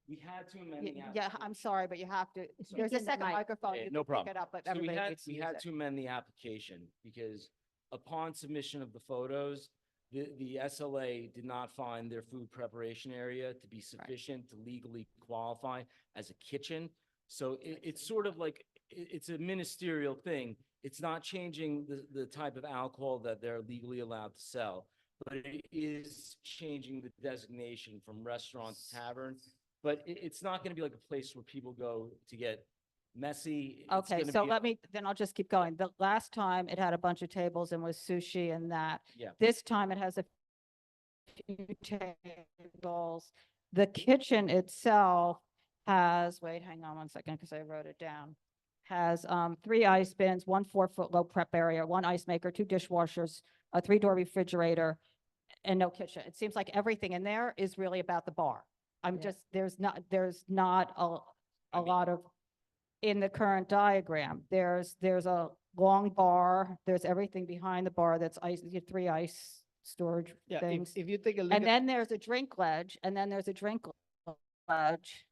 G: we had to amend the
A: Yeah,
G: application.
A: I'm sorry, but you have to, there's a
F: in the
A: second
F: mic.
A: microphone.
G: Yeah,
A: You
G: no
A: can pick
G: problem.
A: it up, but
G: So we
A: everybody
G: had,
A: needs to
G: we
A: use
G: had
A: it.
G: to amend the application because upon submission of the photos, the SLA did not find their food preparation area to be sufficient to legally qualify as a kitchen. So it's sort of like, it's a ministerial thing. It's not changing the type of alcohol that they're legally allowed to sell. but it is changing the designation from restaurant to tavern. But it's not gonna be like a place where people go to get messy. It's
A: Okay,
G: gonna
A: so
G: be-
A: then I'll just keep going. The last time it had a bunch of tables and was sushi and that.
G: Yeah.
A: This time it has a few tables. The kitchen itself has, wait, hang on one second, because I wrote it down. Has 3 ice bins, 1 4-foot low prep area, 1 ice maker, 2 dishwashers, a 3-door refrigerator, and no kitchen. It seems like everything in there is really about the bar.
F: Yeah.
A: There's not a lot of, in the current diagram, there's a long bar, there's everything behind the bar that's ice, 3 ice storage
H: Yeah,
A: things.
H: if you take a look
A: And
H: at,
A: then there's a drink ledge, and then there's a drink ledge,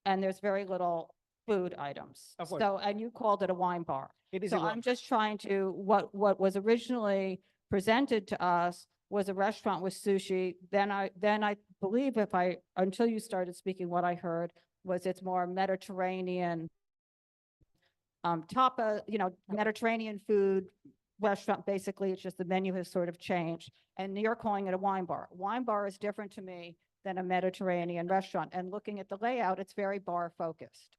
A: and there's very little food items.
H: Of course.
A: So, and you called it a wine bar.
H: it is,
A: So I'm just trying to, what was originally presented to us was a restaurant with sushi. Then I believe until you started speaking, what I heard was it's more Mediterranean, Mediterranean food restaurant. Basically, it's just the menu has sort of changed. And you're calling it a wine bar. Wine bar is different to me than a Mediterranean restaurant. And looking at the layout, it's very bar focused.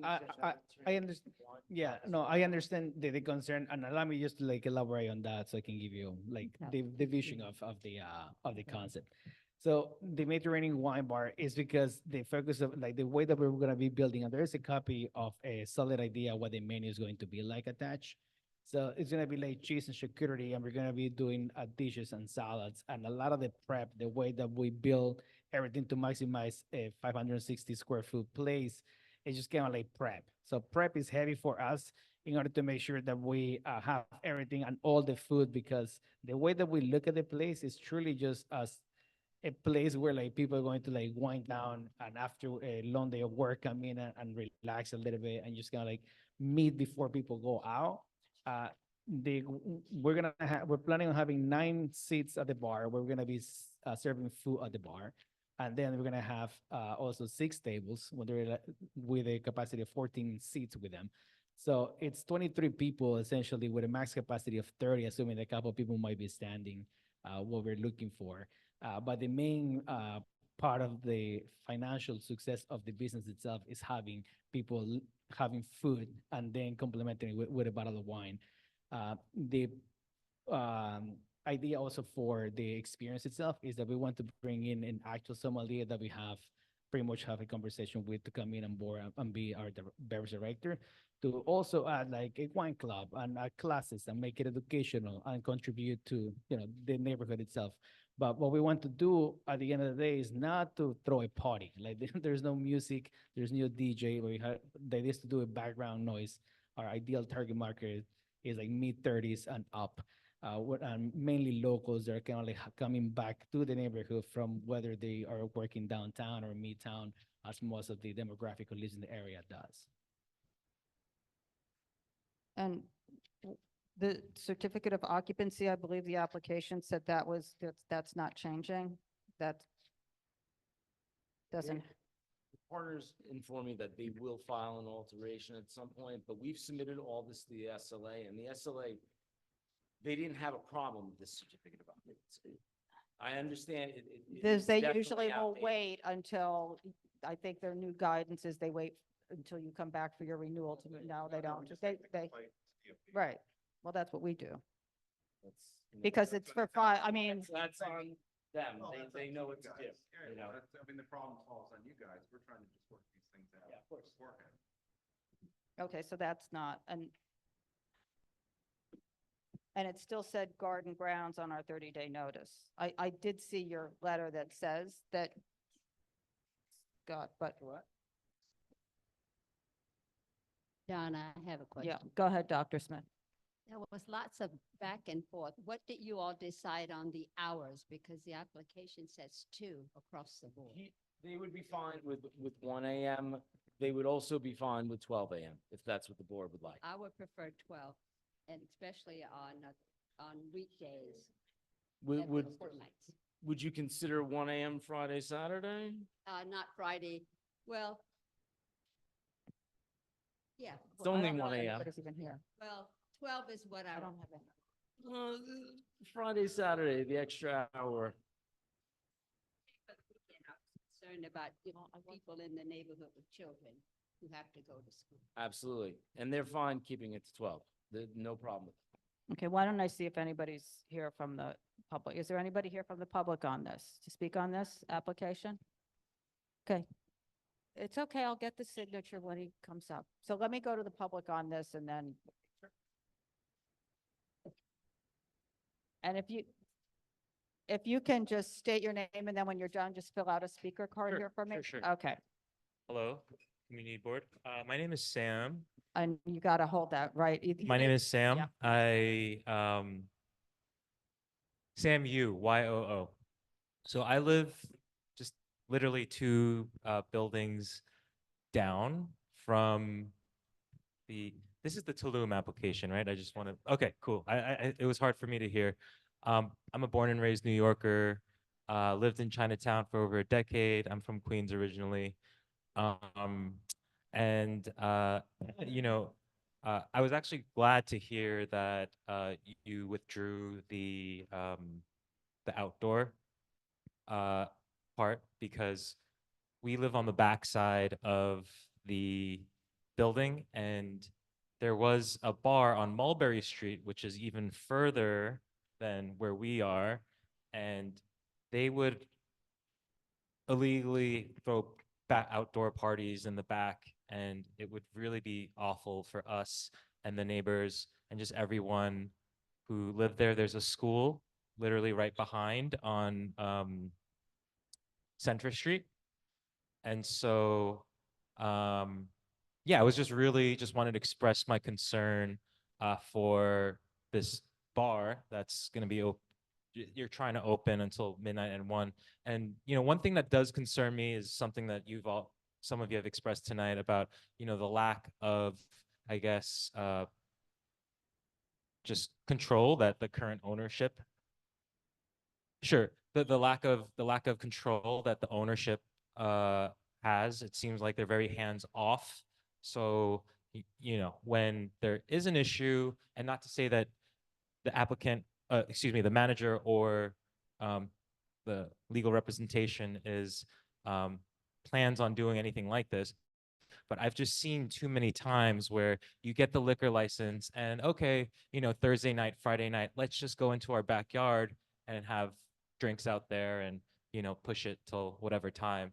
H: I understand. Yeah, no, I understand the concern, and allow me just to like elaborate on that so I can give you like
A: Yeah.
H: the vision of the concept. So the Mediterranean wine bar is because the focus of like the way that we're gonna be building, and there is a copy of a solid idea what the menu is going to be like attached. So it's gonna be like cheese and charcuterie, and we're gonna be doing dishes and salads, and a lot of the prep, the way that we build everything to maximize a 560 square foot place, is just kind of like prep. So prep is heavy for us in order to make sure that we have everything and all the food, because the way that we look at the place is truly just as a place where like people are going to like wind down and after a long day of work come in and relax a little bit and just kind of like meet before people go out. We're planning on having 9 seats at the bar where we're gonna be serving food at the bar, and then we're gonna have also 6 tables with a capacity of 14 seats with them. So it's 23 people essentially with a max capacity of 30, assuming a couple of people might be standing. What we're looking for, but the main part of the financial success of the business itself is having people having food and then complementing it with a bottle of wine. The idea also for the experience itself is that we want to bring in an actual sommelier that we have pretty much have a conversation with to come in and board and be our beverage director, to also add like a wine club and classes and make it educational and contribute to the neighborhood itself. But what we want to do at the end of the day is not to throw a party. Like there's no music, there's no DJ. They used to do a background noise. Our ideal target market is like mid-30s and up. And mainly locals that are kind of like coming back to the neighborhood from whether they are working downtown or midtown, as most of the demographic who lives in the area does.
A: And the certificate of occupancy, I believe the application said that's not changing. That doesn't,
G: The partners informed me that they will file an alteration at some point, but we've submitted all this to the SLA, and the SLA, they didn't have a problem with this certificate of occupancy. I understand it's
A: they
G: definitely
A: usually will
G: outdated.
A: wait until, I think their new guidance is they wait until you come back for your renewal to, no, they don't. Right. Well, that's what we do.
G: That's,
A: Because it's for I mean,
G: That's on them. They know what to do, you know?
E: I mean, the problem falls on you guys. We're trying to just work these things out.
G: Yeah, of course.
A: okay, so that's not, and it still said garden grounds on our 30-day notice. I did see your letter that says that, but what?
I: Donna, I have a question.
A: Yeah, go ahead, Dr. Smith.
I: There was lots of back and forth. What did you all decide on the hours? Because the application says 2 across the board.
G: They would be fine with 1 AM. They would also be fine with 12 AM, if that's what the board would like.
I: I would prefer 12, and especially on weekdays.
G: Would,
I: and
G: would,
I: work nights.
G: would you consider 1 AM Friday, Saturday?
I: Not Friday. Well, yeah.
G: It's only
A: I don't know
G: 1
A: if
G: AM.
A: anybody's even here.
I: Well, 12 is what
A: I
I: I
A: don't have it.
G: Friday, Saturday, the extra hour.
I: But weekend, I was concerned about, people in the neighborhood with children who have to go to school.
G: Absolutely. And they're fine keeping it to 12. No problem with that.
A: Okay, why don't I see if anybody's here from the public? Is there anybody here from the public on this, to speak on this application? Okay. It's okay, I'll get the signature when he comes up. So let me go to the public on this and then. And if you can just state your name and then when you're done, just fill out a speaker card
J: Sure,
A: here for me?
J: sure, sure.
A: Okay,
J: Hello, community board. My name is Sam.
A: and you gotta hold that, right?
J: My name is Sam.
A: Yeah.
J: Sam Yu, YOO. So I live just literally two buildings down from this is the Talum application, right? I just want to, okay, cool. It was hard for me to hear. I'm a born and raised New Yorker, lived in Chinatown for over a decade. I'm from Queens originally. I was actually glad to hear that you withdrew the outdoor part, because we live on the backside of the building, and there was a bar on Mulberry Street, which is even further than where we are, and they would illegally throw outdoor parties in the back, and it would really be awful for us and the neighbors and just everyone who lived there. There's a school literally right behind on Central Street. And so, yeah, I was just really just wanted to express my concern for this bar that's going to be you're trying to open until midnight and 1. And, one thing that does concern me is something that some of you have expressed tonight about, the lack of, I guess, just control that the current ownership. Sure, the lack of control that the ownership has. It seems like they're very hands off. So, when there is an issue, and not to say that the applicant, the manager or the legal representation is plans on doing anything like this, but I've just seen too many times where you get the liquor license and okay, Thursday night, Friday night, let's just go into our backyard and have drinks out there and, push it till whatever time.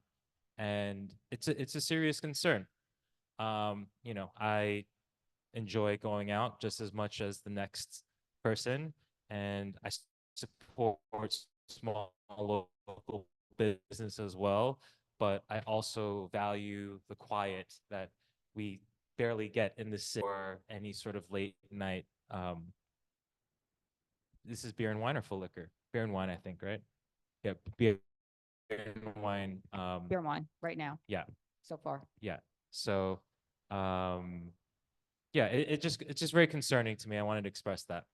J: And it's a serious concern. I enjoy going out just as much as the next person, and I support small local business as well, but I also value the quiet that we barely get in the city or any sort of late night. This is beer and wine or full liquor? Beer and wine, I think, right? Yeah, beer and wine.
A: Beer and wine right now.
J: Yeah.
A: So far.
J: Yeah. So, yeah, it's just very concerning to me. I wanted to express that.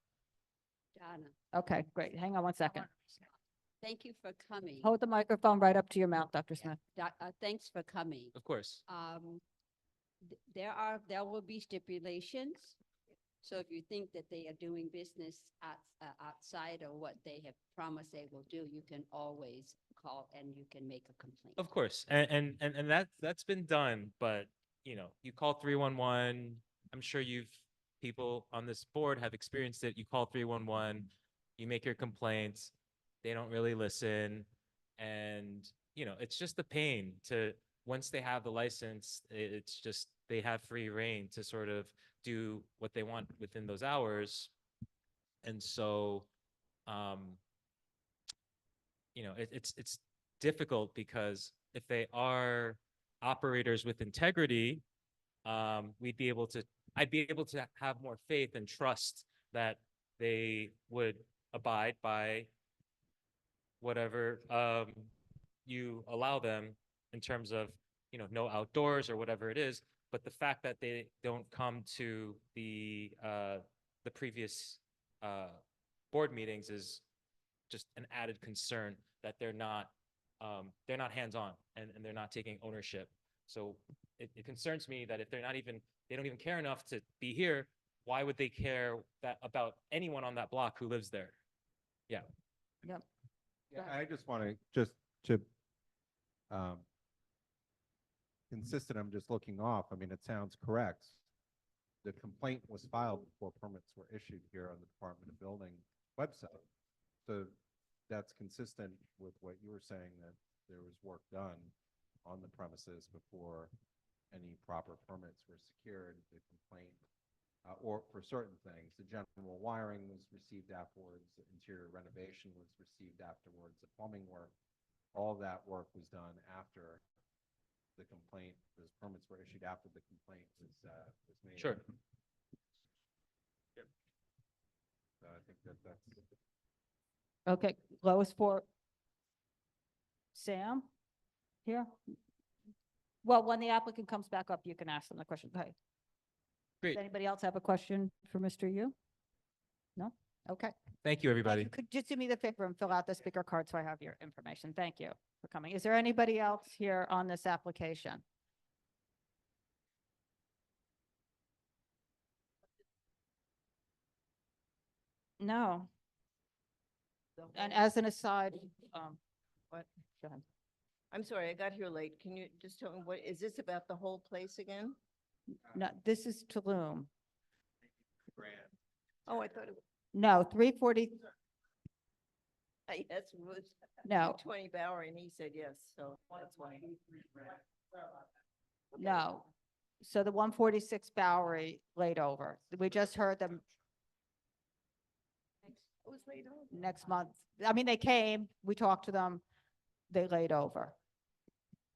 I: Donna.
A: Okay, great. Hang on one
I: I
A: second.
I: wanna respond. Thank you for coming.
A: Hold the microphone right up to your mouth, Dr. Smith.
I: Thanks for coming.
J: Of course.
I: There will be stipulations. So if you think that they are doing business outside of what they have promised they will do, you can always call and you can make a complaint.
J: Of course. And that's been done, but you call 311. I'm sure people on this board have experienced it. You call 311, you make your complaints, they don't really listen. And, it's just the pain to, once they have the license, it's just, they have free reign to sort of do what they want within those hours. And so, it's difficult because if they are operators with integrity, I'd be able to have more faith and trust that they would abide by whatever you allow them in terms of, no outdoors or whatever it is. But the fact that they don't come to the previous board meetings is just an added concern that they're not hands-on and they're not taking ownership. So it concerns me that if they don't even care enough to be here, why would they care about anyone on that block who lives there?
A: Yep.
E: Yeah,
A: Right.
E: I just want to to um, consistent, I'm just looking off. I mean, it sounds correct. The complaint was filed before permits were issued here on the Department of Building website. So that's consistent with what you were saying, that there was work done on the premises before any proper permits were secured. The complaint, or for certain things, the general wiring was received afterwards, the interior renovation was received afterwards, the plumbing work, all that work was done after the complaint, those permits were issued after the complaint was made.
J: Sure.
E: So I think that's.
A: Okay, Lois for Sam here? Well, when the applicant comes back up, you can ask them the question. Okay.
J: Great.
A: Does anybody else have a question for Mr. Yu? No? Okay.
J: Thank you,
A: Thank
J: everybody.
A: you. Could you just do me the favor and fill out the speaker card so I have your information? Thank you for coming. Is there anybody else here on this application? No. And as an aside,
K: What?
A: go ahead.
K: I'm sorry, I got here late. Can you just tell me what, is this about the whole place again?
A: No, this is Talum.
K: Oh, I thought it
A: No, 340,
K: was, yes, it was.
A: no,
K: 20 Bowery, and he said yes, so that's why.
A: no. So the 146 Bowery laid over. We just heard them
K: It was laid over.
A: next month. I mean, they came, we talked to them, they laid over.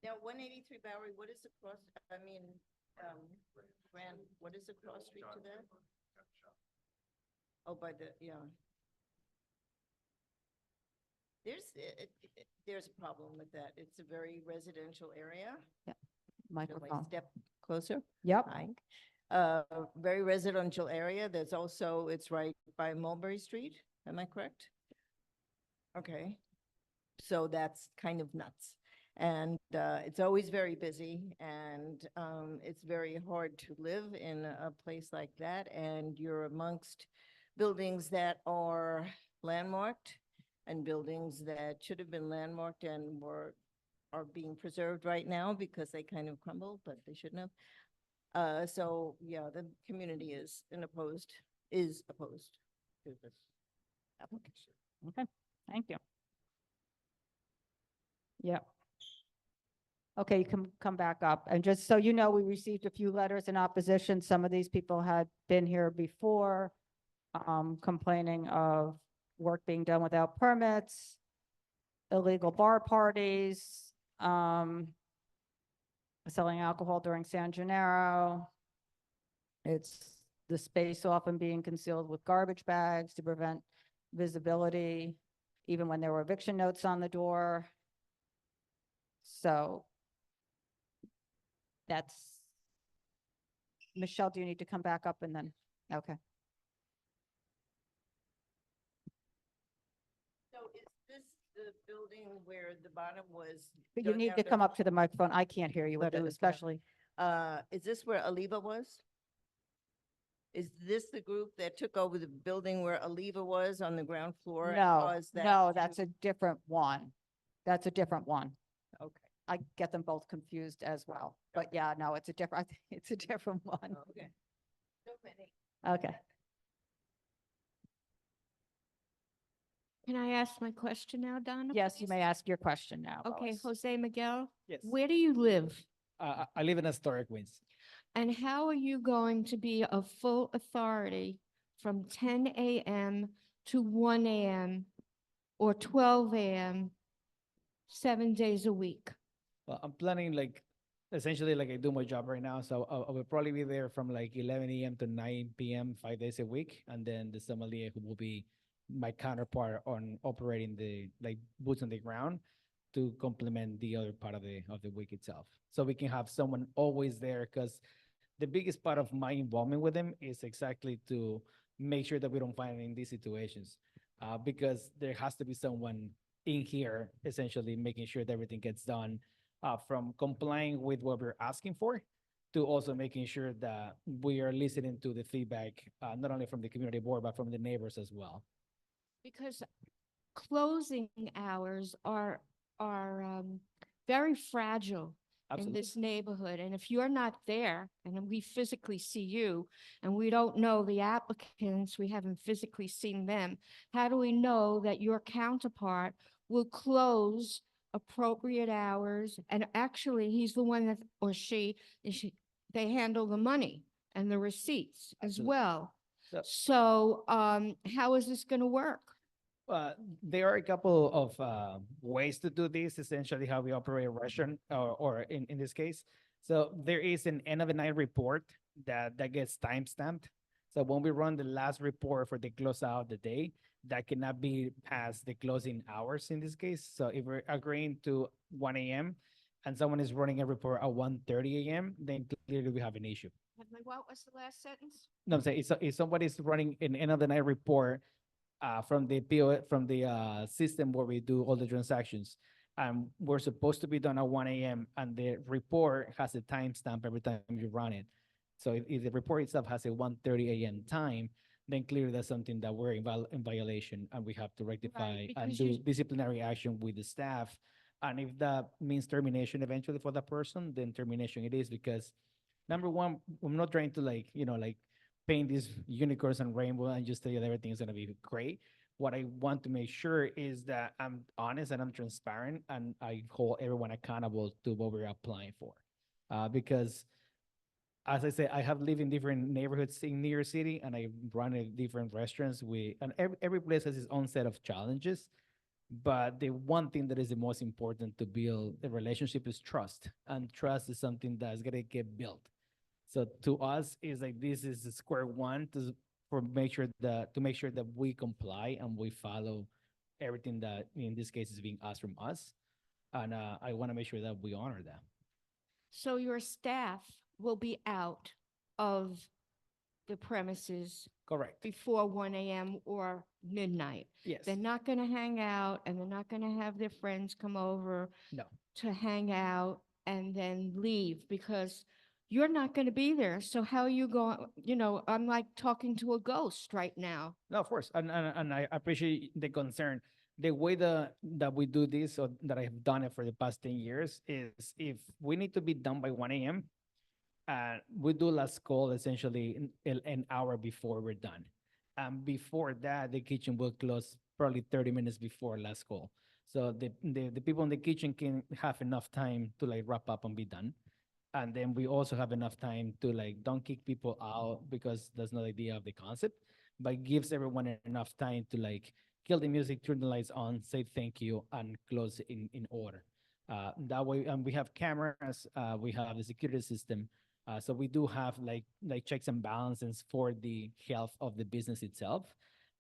K: Now, 183 Bowery, what is the cross, Grand, what is the cross street to that? Oh, by the, yeah. There's a problem with that. It's a very residential area. Should I
A: Microphone.
K: Step closer.
A: Yep.
K: Hi. Very residential area. There's also, it's right by Mulberry Street. Am I correct? Okay. So that's kind of nuts. And it's always very busy, and it's very hard to live in a place like that. And you're amongst buildings that are landmarked and buildings that should have been landmarked and are being preserved right now because they kind of crumbled, but they shouldn't have. So yeah, the community is opposed to this application.
A: Okay, thank you. Yeah. Okay, you can come back up. And just so you know, we received a few letters in opposition. Some of these people had been here before, complaining of work being done without permits, illegal bar parties, selling alcohol during San Gennaro. It's the space often being concealed with garbage bags to prevent visibility, even when there were eviction notes on the door. So that's, Michelle, do you need to come back up and then, okay.
K: So is this the building where the bottom was?
A: But you
K: dug
A: need
K: out
A: to
K: to-
A: come up to the microphone. I can't hear you,
K: Let it-
A: especially.
K: Is this where Aliva was? Is this the group that took over the building where Aliva was on the ground floor? and
A: No,
K: caused that
A: no,
K: to-
A: that's a different one. That's a different one.
K: Okay.
A: I get them both confused as well, but yeah, no, it's a different, it's a different one.
K: Okay. So many.
A: Okay.
L: Can I ask my question now, Donna?
A: Yes, you
L: please?
A: may ask your question now.
L: Okay,
A: Lois.
L: Jose Miguel,
H: Yes.
L: where do you live?
H: I live in historic Queens.
L: And how are you going to be a full authority from 10 a.m. to 1 a.m. or 12 a.m. 7 days a week?
H: Well, I'm planning essentially like I do my job right now. So I will probably be there from like 11 a.m. to 9 p.m. 5 days a week. And then the sommelier who will be my counterpart on operating the boots on the ground to complement the other part of the week itself. So we can have someone always there, because the biggest part of my involvement with them is exactly to make sure that we don't find in these situations, because there has to be someone in here essentially making sure that everything gets done, from complying with what we're asking for to also making sure that we are listening to the feedback, not only from the community board, but from the neighbors as well.
L: Because closing hours are very fragile in
H: Absolutely.
L: this neighborhood. And if you're not there and then we physically see you and we don't know the applicants, we haven't physically seen them, how do we know that your counterpart will close appropriate hours? And actually, he's the one that, or she, they handle the money and the receipts as
H: Absolutely.
L: well.
H: So-
L: So, how is this gonna work?
H: There are a couple of ways to do this, essentially how we operate a restaurant or in this case. So there is an end of the night report that gets timestamped. So when we run the last report for the close out of the day, that cannot be past the closing hours in this case. So if we're agreeing to 1 a.m. and someone is running a report at 1:30 a.m., then clearly we have an issue.
L: What was the last sentence?
H: No, I'm saying if somebody's running an end of the night report from the system where we do all the transactions, we're supposed to be done at 1 a.m. and the report has a timestamp every time you run it. So if the report itself has a 1:30 a.m. time, then clearly that's something that we're in violation and we have to rectify and
L: because
H: do
L: you-
H: disciplinary action with the staff. And if that means termination eventually for that person, then termination it is, because number one, I'm not trying to like paint these unicorns and rainbow and just tell you that everything is gonna be great. What I want to make sure is that I'm honest and I'm transparent and I hold everyone accountable to what we're applying for. Because as I say, I have lived in different neighborhoods in New York City and I run in different restaurants and every place has its own set of challenges. But the one thing that is the most important to build a relationship is trust. And trust is something that's gonna get built. So to us, is like this is the square one to make sure that we comply and we follow everything that in this case is being asked from us, and I want to make sure that we honor that.
L: So your staff will be out of the premises
H: Correct.
L: before 1 a.m. or midnight.
H: Yes.
L: They're not gonna hang out and they're not gonna have their friends come over
H: No.
L: to hang out and then leave because you're not gonna be there. So how are you going, I'm like talking to a ghost right now.
H: No, of course, and I appreciate the concern. The way that we do this, or that I have done it for the past 10 years, is if we need to be done by 1 a.m., we do last call essentially an hour before we're done. Before that, the kitchen will close probably 30 minutes before last call. So the people in the kitchen can have enough time to like wrap up and be done. And then we also have enough time to like don't kick people out, because that's not the idea of the concept, but gives everyone enough time to like kill the music, turn the lights on, say thank you, and close in order. That way, and we have cameras, we have the security system. So we do have like checks and balances for the health of the business itself.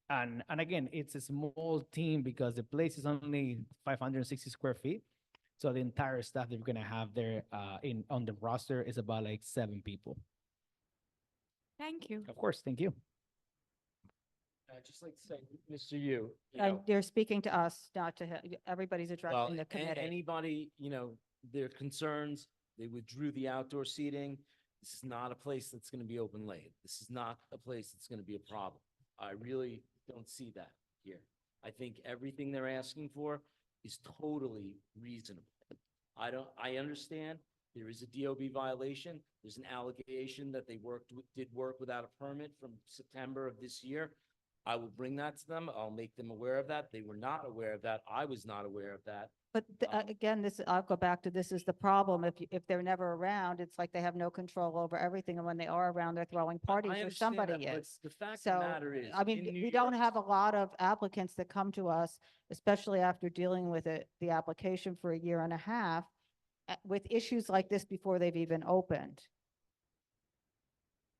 H: And again, it's a small team because the place is only 560 square feet. So the entire staff that we're gonna have there on the roster is about like 7 people.
L: Thank you.
H: Of course, thank you.
G: I'd just like to say, Mr. Yu,
A: They're speaking to us, not to him. Everybody's
G: well,
A: addressing the committee.
G: anybody, their concerns, they withdrew the outdoor seating. This is not a place that's gonna be open late. This is not a place that's gonna be a problem. I really don't see that here. I think everything they're asking for is totally reasonable. I understand there is a DOB violation. There's an allegation that they did work without a permit from September of this year. I will bring that to them. I'll make them aware of that. They were not aware of that. I was not aware of that.
A: But again, I'll go back to this is the problem. If they're never around, it's like they have no control over everything. And when they are around, they're throwing parties
G: I
A: or
G: understand
A: somebody
G: that, but
A: is.
G: the fact of
A: So,
G: the matter is,
A: I mean,
G: in New
A: we don't
G: York-
A: have a lot of applicants that come to us, especially after dealing with the application for a year and a half, with issues like this before they've even opened.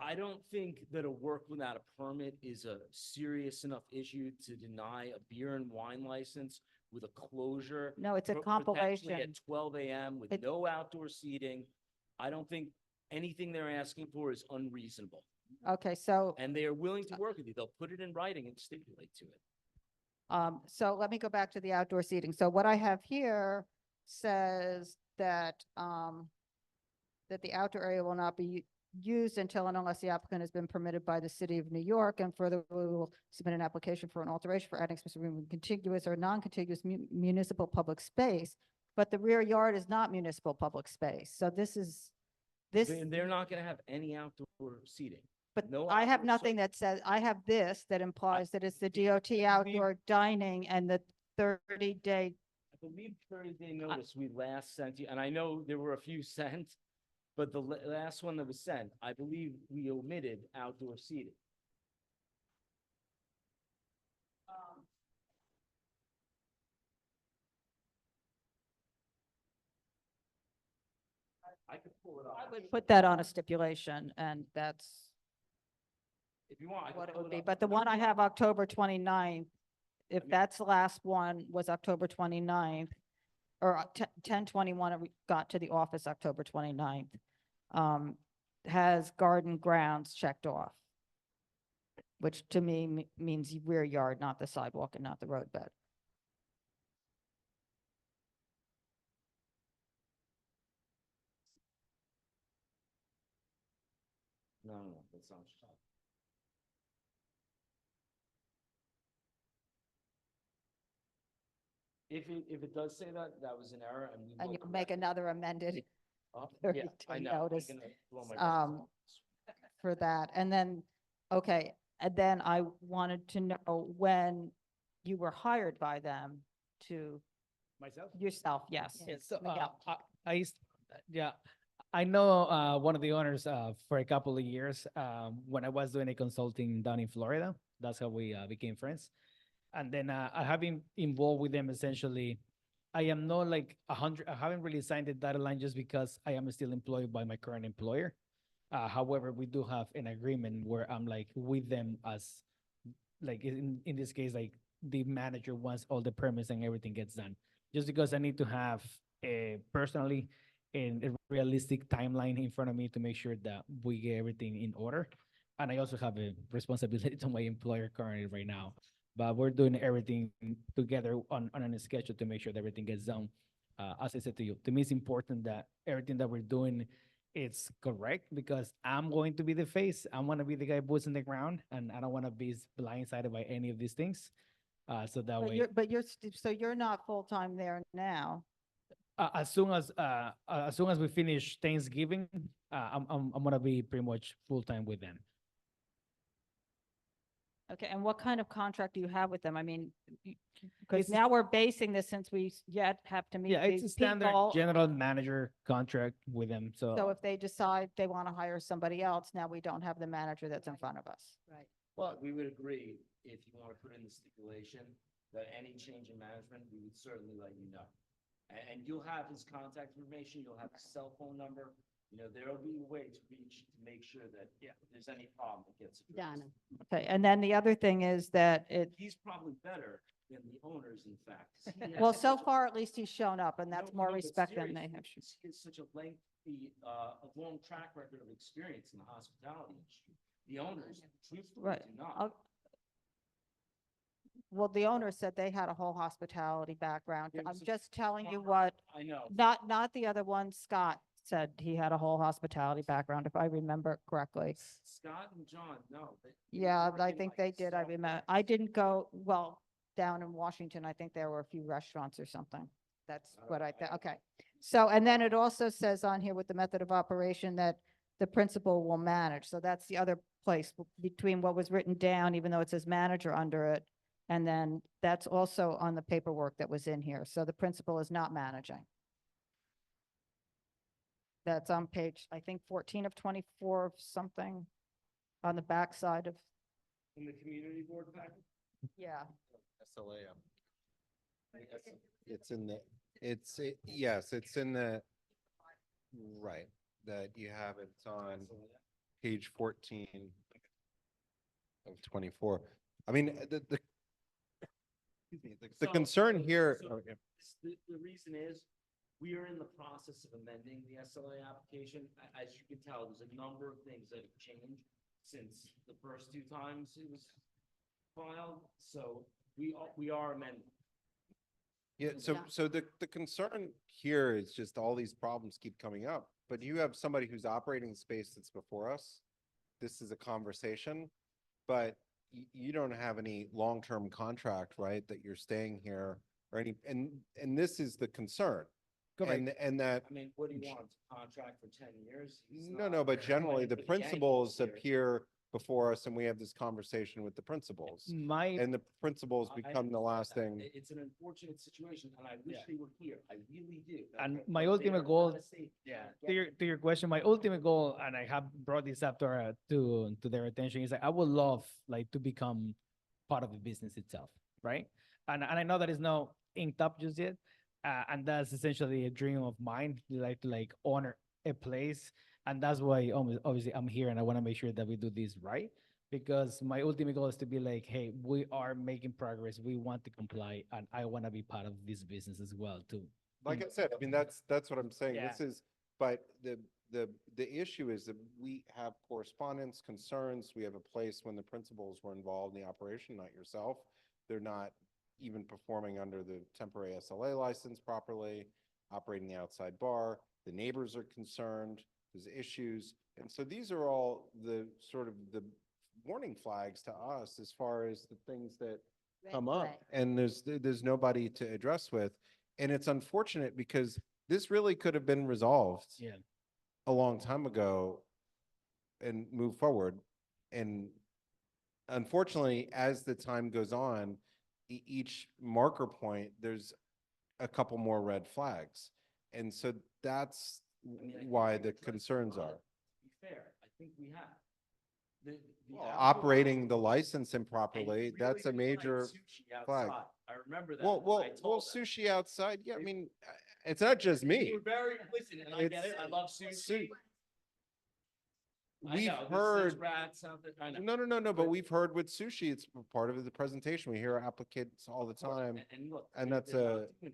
G: I don't think that a work without a permit is a serious enough issue to deny a beer and wine license with a closure.
A: No, it's a
G: potentially
A: compilation.
G: At 12 a.m. with
A: It-
G: no outdoor seating. I don't think anything they're asking for is unreasonable.
A: Okay, so,
G: And they are willing to work with you. They'll put it in writing and stipulate to it.
A: so let me go back to the outdoor seating. So what I have here says that, that the outdoor area will not be used until and unless the applicant has been permitted by the city of New York, and further, we will submit an application for an alteration for adding specific room in contiguous or non-contiguous municipal public space. But the rear yard is not municipal public space, so this is, this,
G: They're not gonna have any outdoor seating.
A: but
G: no
A: I have
G: outdoor
A: nothing that says, I have this that implies that it's the DOT outdoor dining and the 30-day.
G: I believe 30-day notice we last sent you, and I know there were a few sent, but the last one that was sent, I believe we omitted outdoor seating. I could pull it up.
A: I would put that on a stipulation, and that's
G: If you want, I
A: what
G: could
A: it
G: pull
A: would
G: it
A: be.
G: up.
A: But the one I have October 29th, if that's the last one was October 29th, or 10/21, it got to the office October 29th, has garden grounds checked off, which to me means rear yard, not the sidewalk and not the roadbed.
G: No, that's not. If it does say that, that was an error, and we
A: And
G: will
A: you'll make
G: correct it.
A: another amended
G: Yeah,
A: 30-day
G: I know. I'm
A: notice,
G: gonna blow my
A: um,
G: brains out.
A: for that. And then, okay, and then I wanted to know when you were hired by them to
H: Myself?
A: yourself, yes.
H: Yeah, so,
A: Miguel.
H: yeah, I know, one of the owners, for a couple of years, when I was doing a consulting down in Florida. That's how we, became friends. And then, I have been involved with them essentially. I am not like 100, I haven't really signed the dotted line just because I am still employed by my current employer. However, we do have an agreement where I'm like with them as, like, in this case, like the manager wants all the permits and everything gets done. Just because I need to have personally a realistic timeline in front of me to make sure that we get everything in order. And I also have a responsibility to my employer currently right now. But we're doing everything together on a schedule to make sure that everything gets done. As I said to you, to me, it's important that everything that we're doing is correct because I'm going to be the face. I want to be the guy boots in the ground, and I don't want to be blindsided by any of these things. So that way,
A: So you're not full-time there now.
H: as soon as we finish Thanksgiving, I'm gonna be pretty much full time with them.
A: Okay, and what kind of contract do you have with them? I mean, because
H: It's a-
A: now we're basing this since we yet have to meet
H: Yeah, it's a
A: these
H: standard
A: people.
H: general manager contract with them.
A: So
H: So,
A: if they decide they want to hire somebody else, now we don't have the manager that's in front of us.
I: Right.
G: Well, we would agree, if you want to put in the stipulation, that any change in management, we would certainly let you know. And you'll have his contact information, you'll have his cell phone number, you know, there'll be a way to reach, to make sure that, yeah, if there's any problem, it gets addressed.
I: Donna.
A: Okay, and then the other thing is that
G: He's probably better than the owners, in fact. 'cause he has
A: well, so
G: such a-
A: far, at least he's shown up, and that's
G: No,
A: more
G: no, but
A: respect than they
G: seriously,
A: have.
G: because He has such a lengthy, a long track record of experience in the hospitality industry. The owners truthfully
A: Right.
G: do not.
A: Well, the owner said they had a whole hospitality background.
G: There
A: I'm
G: was a-
A: just telling you what,
G: I know.
A: not the other one. Scott said he had a whole hospitality background, if I remember correctly.
G: Scott and John, no.
A: Yeah, I think they did. I remember. I didn't go, well, down in Washington, I think there were a few restaurants or something. That's what I thought. Okay. So, and then it also says on here with the method of operation that the principal will manage. So that's the other place between what was written down, even though it says manager under it. And then that's also on the paperwork that was in here. So the principal is not managing. That's on page, I think, 14 of 24 of something on the backside of,
G: In the community board package?
A: yeah.
E: SLA. It's in the, yes, it's in the, right, that you have, it's on page 14 of 24. I mean, excuse me, the
G: So-
E: concern here,
G: so The reason is, we are in the process of amending the SLA application. As you can tell, there's a number of things that have changed since the first two times it was filed, so we are amending.
E: yeah, so the concern here is just all these problems keep coming up. but you have somebody who's operating the space that's before us. This is a conversation, but you don't have any long-term contract, right? That you're staying here or any, and this is the concern.
H: Correct.
E: And that,
G: I mean, what do you want, contract for 10 years? He's
E: no,
G: not
E: no, but generally the
G: playing for Yankees
E: principals
G: here.
E: appear before us and we have this conversation with the principals.
H: My,
E: And the principals
G: I
E: become the
G: understand
E: last
G: that.
E: thing.
G: It's an unfortunate situation, and I wish
H: Yeah.
G: they were here. I really do.
H: And
G: But
H: my
G: they're
H: ultimate
G: out
H: goal-
G: of state.
H: yeah,
G: I
H: to
G: get
H: your question, my ultimate goal, and I have brought this up to their attention, is that I would love like to become part of the business itself, right? And I know that it's not inked up just yet, and that's essentially a dream of mine, like to like honor a place, and that's why obviously I'm here, and I want to make sure that we do this right, because my ultimate goal is to be like, hey, we are making progress, we want to comply, and I want to be part of this business as well too.
E: Like I said, I mean, that's what I'm saying.
H: Yeah.
E: This is, but the issue is that we have correspondence, concerns. We have a place when the principals were involved in the operation, not yourself. They're not even performing under the temporary SLA license properly, operating the outside bar. The neighbors are concerned, there's issues. And so these are all the sort of the warning flags to us as far as the things that
I: Red
E: come up.
I: flag.
E: And there's nobody to address with. And it's unfortunate because this really could have been resolved
H: Yeah.
E: a long time ago and move forward. And unfortunately, as the time goes on, each marker point, there's a couple more red flags. And so that's
G: I mean, I think
E: why
G: we've
E: the
G: addressed
E: concerns
G: a lot.
E: are.
G: To be fair, I think we have. The outdoor
E: Operating the
G: hours-
E: license
G: and
E: improperly,
G: you
E: that's a
G: really didn't like
E: major
G: sushi
E: flag.
G: outside. I remember that.
E: Well,
G: I told them.
E: sushi outside, yeah, I mean, it's not just
G: You
E: me.
G: were very, listen, and I get it,
E: It's-
G: I love sushi.
E: su-
G: I
E: We've
G: know, there's
E: heard,
G: rats out there, I know.
E: no, but
G: But-
E: we've heard with sushi, it's part of the presentation. We hear applicants all the
G: Of course,
E: time.
G: And look.
E: and
G: they're
E: that's
G: not
E: a-
G: doing it,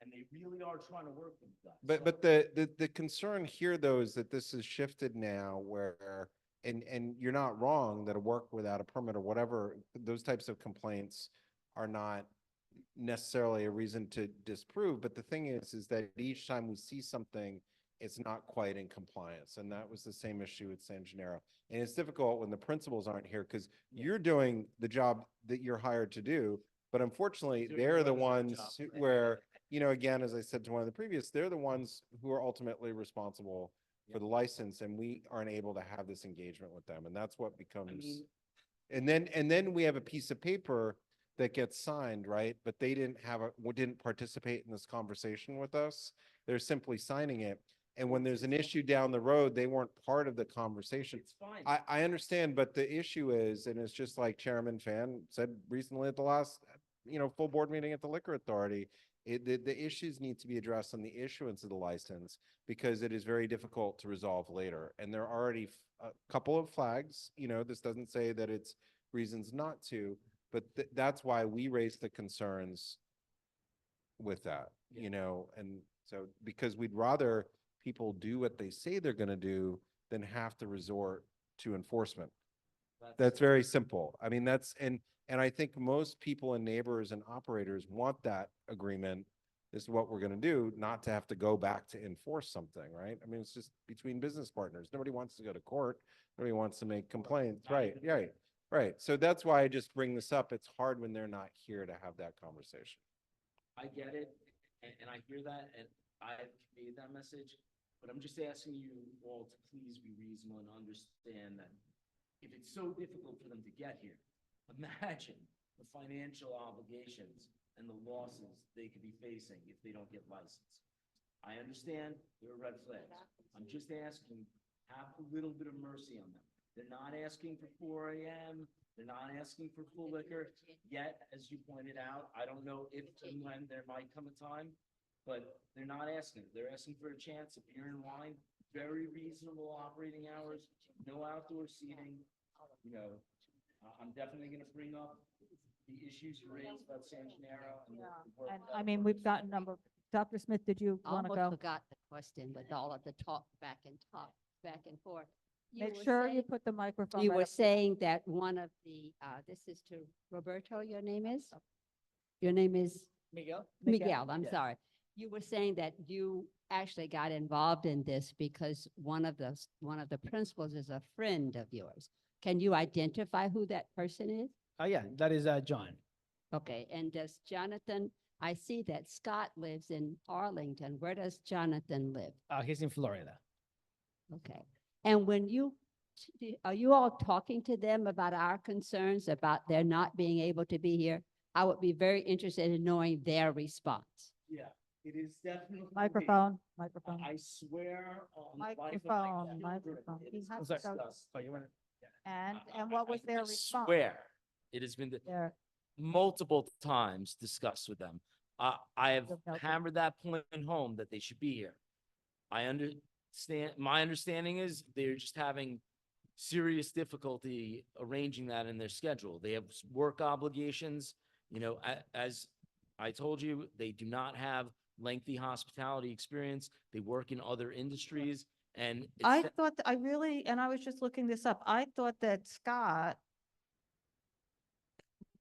G: and they really are trying to work with you guys.
E: But the concern here though is that this is shifted now where, and you're not wrong that a work without a permit or whatever, those types of complaints are not necessarily a reason to disprove, but the thing is that each time we see something, it's not quite in compliance, and that was the same issue with San Gennaro. And it's difficult when the principals aren't here, because you're doing the job that you're hired to do, but unfortunately,
G: Doing
E: they're the
G: your job.
E: ones where, again, as I said to one of the previous, they're the ones who are ultimately responsible for the license, and we aren't able to have this engagement with them, and that's what
G: I
E: becomes.
G: mean,
E: And then we have a piece of paper that gets signed, right? But they didn't participate in this conversation with us. They're simply signing it. And when there's an issue down the road, they weren't part of the conversation.
G: it's fine.
E: I understand, but the issue is, and it's just like Chairman Fan said recently at the last, full board meeting at the Liquor Authority, the issues need to be addressed on the issuance of the license because it is very difficult to resolve later. And there are already a couple of flags, this doesn't say that it's reasons not to, but that's why we raised the concerns with that, and so because we'd rather people do what they say they're going to do than have to resort to enforcement. That's very simple. I mean, and I think most people and neighbors and operators want that agreement. This is what we're going to do, not to have to go back to enforce something, right? I mean, it's just between business partners. Nobody wants to go to court. Nobody wants to make complaints, right? Right. Right. So that's why I just bring this up. It's hard when they're not here to have that conversation.
G: I get it, and I hear that, and I've conveyed that message, but I'm just asking you all to please be reasonable and understand that if it's so difficult for them to get here, imagine the financial obligations and the losses they could be facing if they don't get licensed. I understand there are red flags. I'm just asking, have a little bit of mercy on them. They're not asking for 4 a.m. They're not asking for full liquor yet, as you pointed out. I don't know if and when there might come a time, but they're not asking. They're asking for a chance of beer and wine, very reasonable operating hours, no outdoor seating. I'm definitely going to bring up the issues you raised about San Gennaro. And the work
A: And
G: that
A: I mean, we've
G: works.
A: got a number. Dr. Smith, did you
I: I
A: want to
I: almost
A: go?
I: forgot the question with all of the talk back and forth. You
A: Make
I: were
A: sure you
I: saying-
A: put the microphone.
I: You
A: right
I: were
A: up there.
I: saying that one of the, this is to Roberto, your name is? Your name is?
H: Miguel?
I: Miguel, I'm
H: Yes.
I: sorry. You were saying that you actually got involved in this because one of the principals is a friend of yours. Can you identify who that person is?
H: Yeah, that is John.
I: Okay, and does Jonathan, I see that Scott lives in Arlington. Where does Jonathan live?
H: He's in Florida.
I: Okay, and when are you all talking to them about our concerns about their not being able to be here? I would be very interested in knowing their response.
G: Yeah, it is definitely.
A: Microphone.
G: I swear on the life of my
A: Microphone,
G: children,
A: microphone.
G: it
A: He
G: is
A: has
H: to
A: go-
G: discussed.
H: Oh, you want
A: And what was their response?
G: Swear, it has been
A: Their-
G: multiple times discussed with them. I have
A: Good note.
G: hammered that point home that they should be here. I understand, my understanding is they're just having serious difficulty arranging that in their schedule. They have work obligations, you know, as I told you, they do not have lengthy hospitality experience. They work in other industries and
A: I
G: it's,
A: thought, I really, and I was just looking this up, I thought that Scott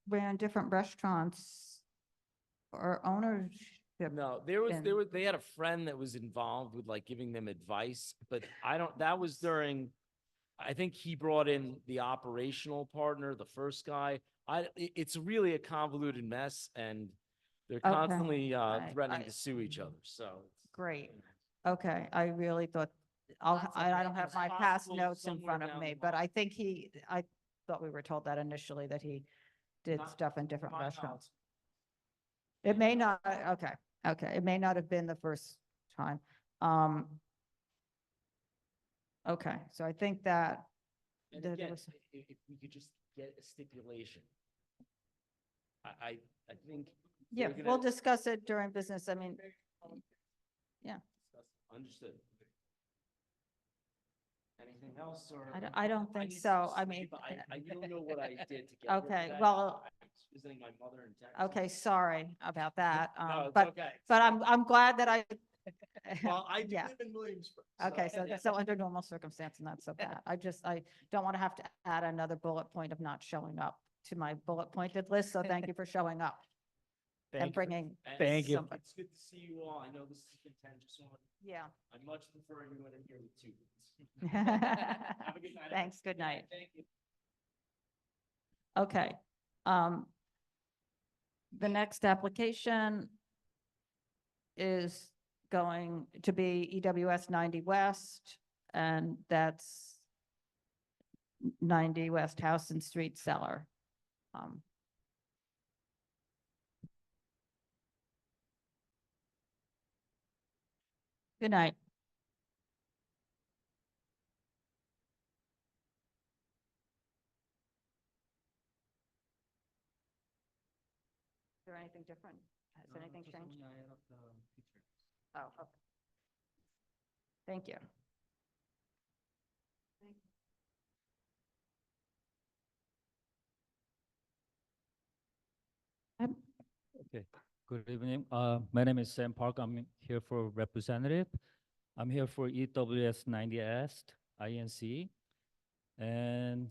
A: ran different restaurants or ownership.
G: no,
A: and-
G: they had a friend that was involved with like giving them advice, but that was during, I think he brought in the operational partner, the first guy. It's really a convoluted mess and they're
A: Okay.
G: constantly threatening
A: I-
G: to sue each other, so.
A: Great. Okay, I really thought, I don't have my past
G: possible
A: notes in
G: somewhere
A: front of
G: down
A: me,
G: the
A: but
G: line.
A: I think I thought we were told that initially that he did
G: Not-
A: stuff in different
G: my
A: restaurants. It may not, okay, it may not have been the first time. Okay, so I think that,
G: And
A: there
G: again,
A: was-
G: if we could just get a stipulation. I think.
A: yeah,
G: they're
A: we'll
G: gonna-
A: discuss it during business, I mean, yeah.
G: Understood. Anything else or?
A: I don't think
G: need to
A: so. I
G: sleep.
A: mean,
G: You don't know what I did to get. here
A: Okay,
G: today.
A: well-
G: I was visiting my mother in Texas.
A: Okay, sorry about that,
G: No, it's
A: but,
G: okay.
A: but I'm glad that I.
G: Well, I do
A: Yeah.
G: live in Williamsburg.
A: Okay, so under normal circumstances, not so bad. I don't want to have to add another bullet point of not showing up to my bullet pointed list, so thank you for showing up and
H: Thank you.
A: bringing.
G: And
H: Thank you.
G: It's good to see you all. I know this is a contentious one.
A: Yeah.
G: I much prefer you in here with two. Have a good night.
A: Thanks, good night.
G: Thank you.
A: Okay. The next application is going to be EWS 90 West, and that's 90 West House and Street Cellar. Good night. Is there anything different? Has anything changed? Oh, okay. Thank you.
M: Okay, good evening. My name is Sam Park. I'm here for representative. I'm here for EWS 90S INC. And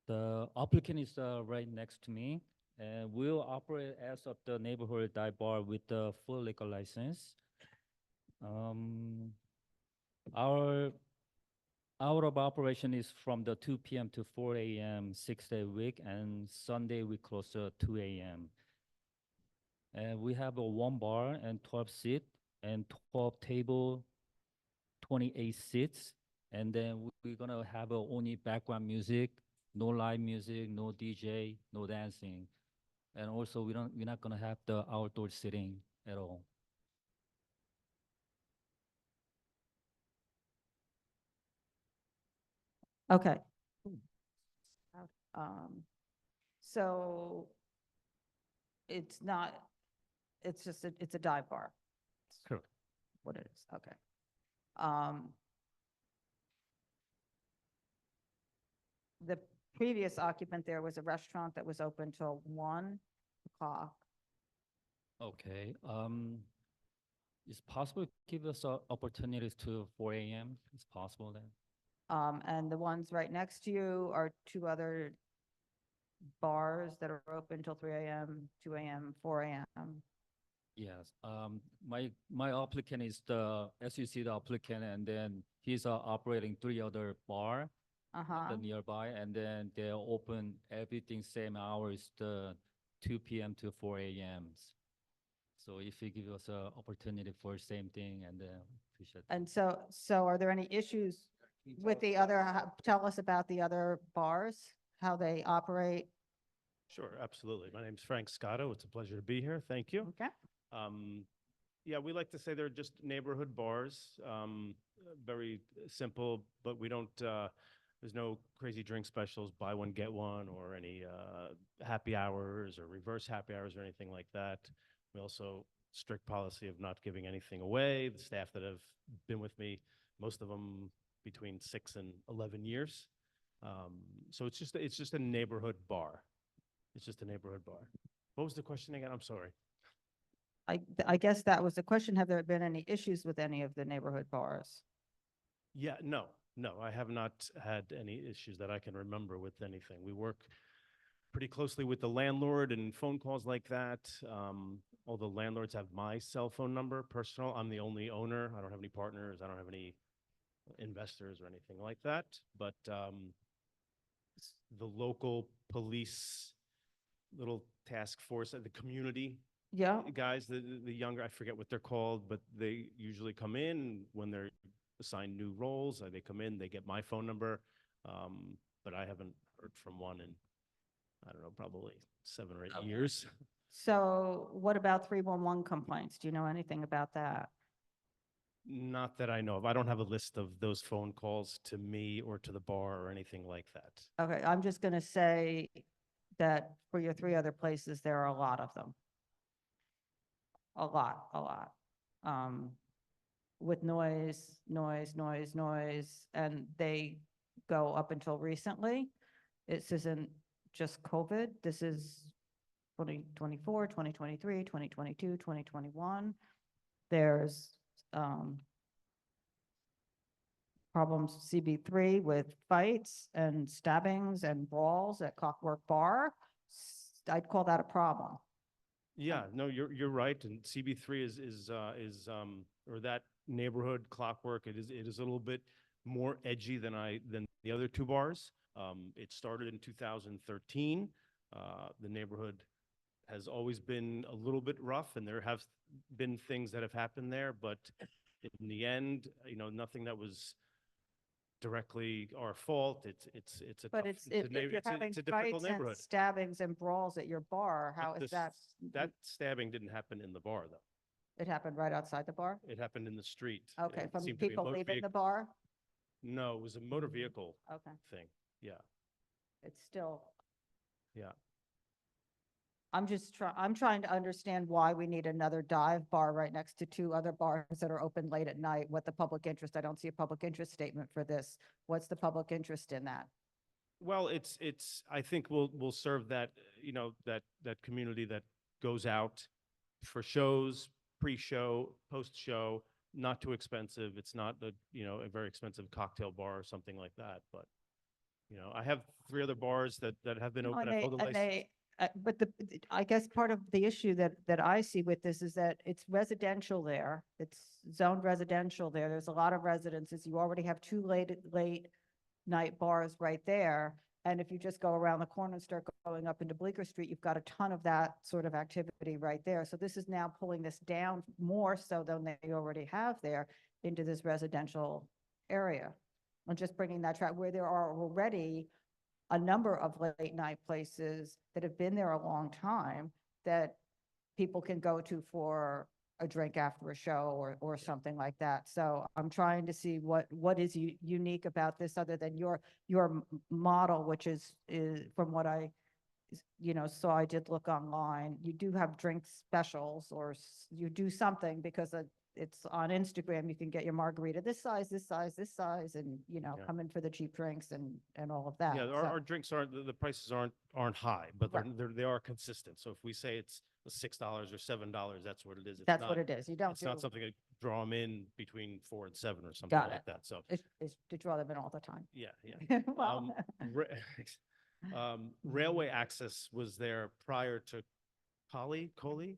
M: the applicant is right next to me. And we'll operate as of the neighborhood dive bar with the full liquor license. Our hour of operation is from the 2 p.m. to 4 a.m. 6 day a week, and Sunday we close at 2 a.m. And we have a 1 bar and 12 seat and 12 table, 28 seats. And then we're gonna have only background music, no live music, no DJ, no dancing. And also we're not gonna have the outdoor sitting at all.
A: Okay. So it's not, it's just, it's a dive bar.
M: Correct.
A: What it is, okay. The previous occupant there was a restaurant that was open till 1 o'clock.
M: Okay, it's possible to give us opportunities to 4 a.m. It's possible then.
A: And the ones right next to you are 2 other bars that are open till 3 a.m., 2 a.m., 4 a.m.
M: Yes, my applicant is as you see the applicant, and then he's operating 3 other bar
A: Uh-huh.
M: the nearby, and then they're open everything same hours, the 2 p.m. to 4 a.m. So if you give us a opportunity for same thing, and appreciate.
A: And so are there any issues with the other, tell us about the other bars, how they operate?
N: Sure, absolutely. My name's Frank Scotto. It's a pleasure to be here. Thank you.
A: Okay.
N: Yeah, we like to say they're just neighborhood bars, very simple, but we don't, there's no crazy drink specials, buy one, get one, or any happy hours or reverse happy hours or anything like that. We also strict policy of not giving anything away. The staff that have been with me, most of them between 6 and 11 years. So it's just a neighborhood bar. It's just a neighborhood bar. What was the question again? I'm sorry.
A: I guess that was the question. Have there been any issues with any of the neighborhood bars?
N: Yeah, no, I have not had any issues that I can remember with anything. We work pretty closely with the landlord and phone calls like that. All the landlords have my cell phone number, personal. I'm the only owner. I don't have any partners. I don't have any investors or anything like that. But the local police little task force, the community
A: Yeah.
N: guys, the younger, I forget what they're called, but they usually come in when they're assigned new roles. They come in, they get my phone number, but I haven't heard from one in, I don't know, probably 7 or 8 years.
A: So what about 311 complaints? Do you know anything about that?
N: Not that I know of. I don't have a list of those phone calls to me or to the bar or anything like that.
A: Okay, I'm just gonna say that for your 3 other places, there are a lot of them. A lot. With noise, and they go up until recently. This isn't just COVID. This is 2024, 2023, 2022, 2021. There's problems CB3 with fights and stabbings and brawls at Clockwork Bar. I'd call that a problem.
N: Yeah, no, you're right. And CB3 is or that neighborhood Clockwork, it is a little bit more edgy than the other 2 bars. It started in 2013. The neighborhood has always been a little bit rough, and there have been things that have happened there, but in the end, nothing that was directly our fault. It's a
A: But
N: tough,
A: if you're having
N: it's a difficult
A: fights and
N: neighborhood.
A: stabbings and brawls at your bar, how
N: But
A: is that?
N: that stabbing didn't happen in the bar, though.
A: It happened right outside the bar?
N: It happened in the street.
A: Okay,
N: It
A: from
N: seemed to be a
A: people
N: motor
A: leaving the
N: vehicle.
A: bar?
N: No, it was a motor vehicle
A: Okay,
N: thing. Yeah,
A: it's still,
N: yeah.
A: I'm trying to understand why we need another dive bar right next to 2 other bars that are open late at night. What the public interest, I don't see a public interest statement for this. What's the public interest in that?
N: Well, I think we'll serve that, that community that goes out for shows, pre-show, post-show, not too expensive. It's not a very expensive cocktail bar or something like that, but, I have 3 other bars that have been open. I know the license.
A: But I guess part of the issue that I see with this is that it's residential there. It's zoned residential there. There's a lot of residences. You already have 2 late night bars right there. And if you just go around the corner and start going up into Bleecker Street, you've got a ton of that sort of activity right there. So this is now pulling this down more so than they already have there into this residential area. And just bringing that track where there are already a number of late night places that have been there a long time that people can go to for a drink after a show or something like that. So I'm trying to see what is unique about this other than your model, which is from what I saw. I did look online. You do have drink specials, or you do something because it's on Instagram. You can get your margarita this size, and
N: Yeah.
A: come in for the cheap drinks and all of that.
N: Yeah,
A: So-
N: our drinks aren't, the prices aren't high, but
A: Right.
N: they are consistent. So if we say it's $6 or $7, that's what it is. It's
A: That's
N: not-
A: what it is. You don't
N: It's not
A: do-
N: something that draw them in between 4 and 7 or something
A: Got
N: like
A: it.
N: that. So,
A: It's to draw them in all the time.
N: yeah, yeah.
A: Well,
N: Railway access was there prior to Coley?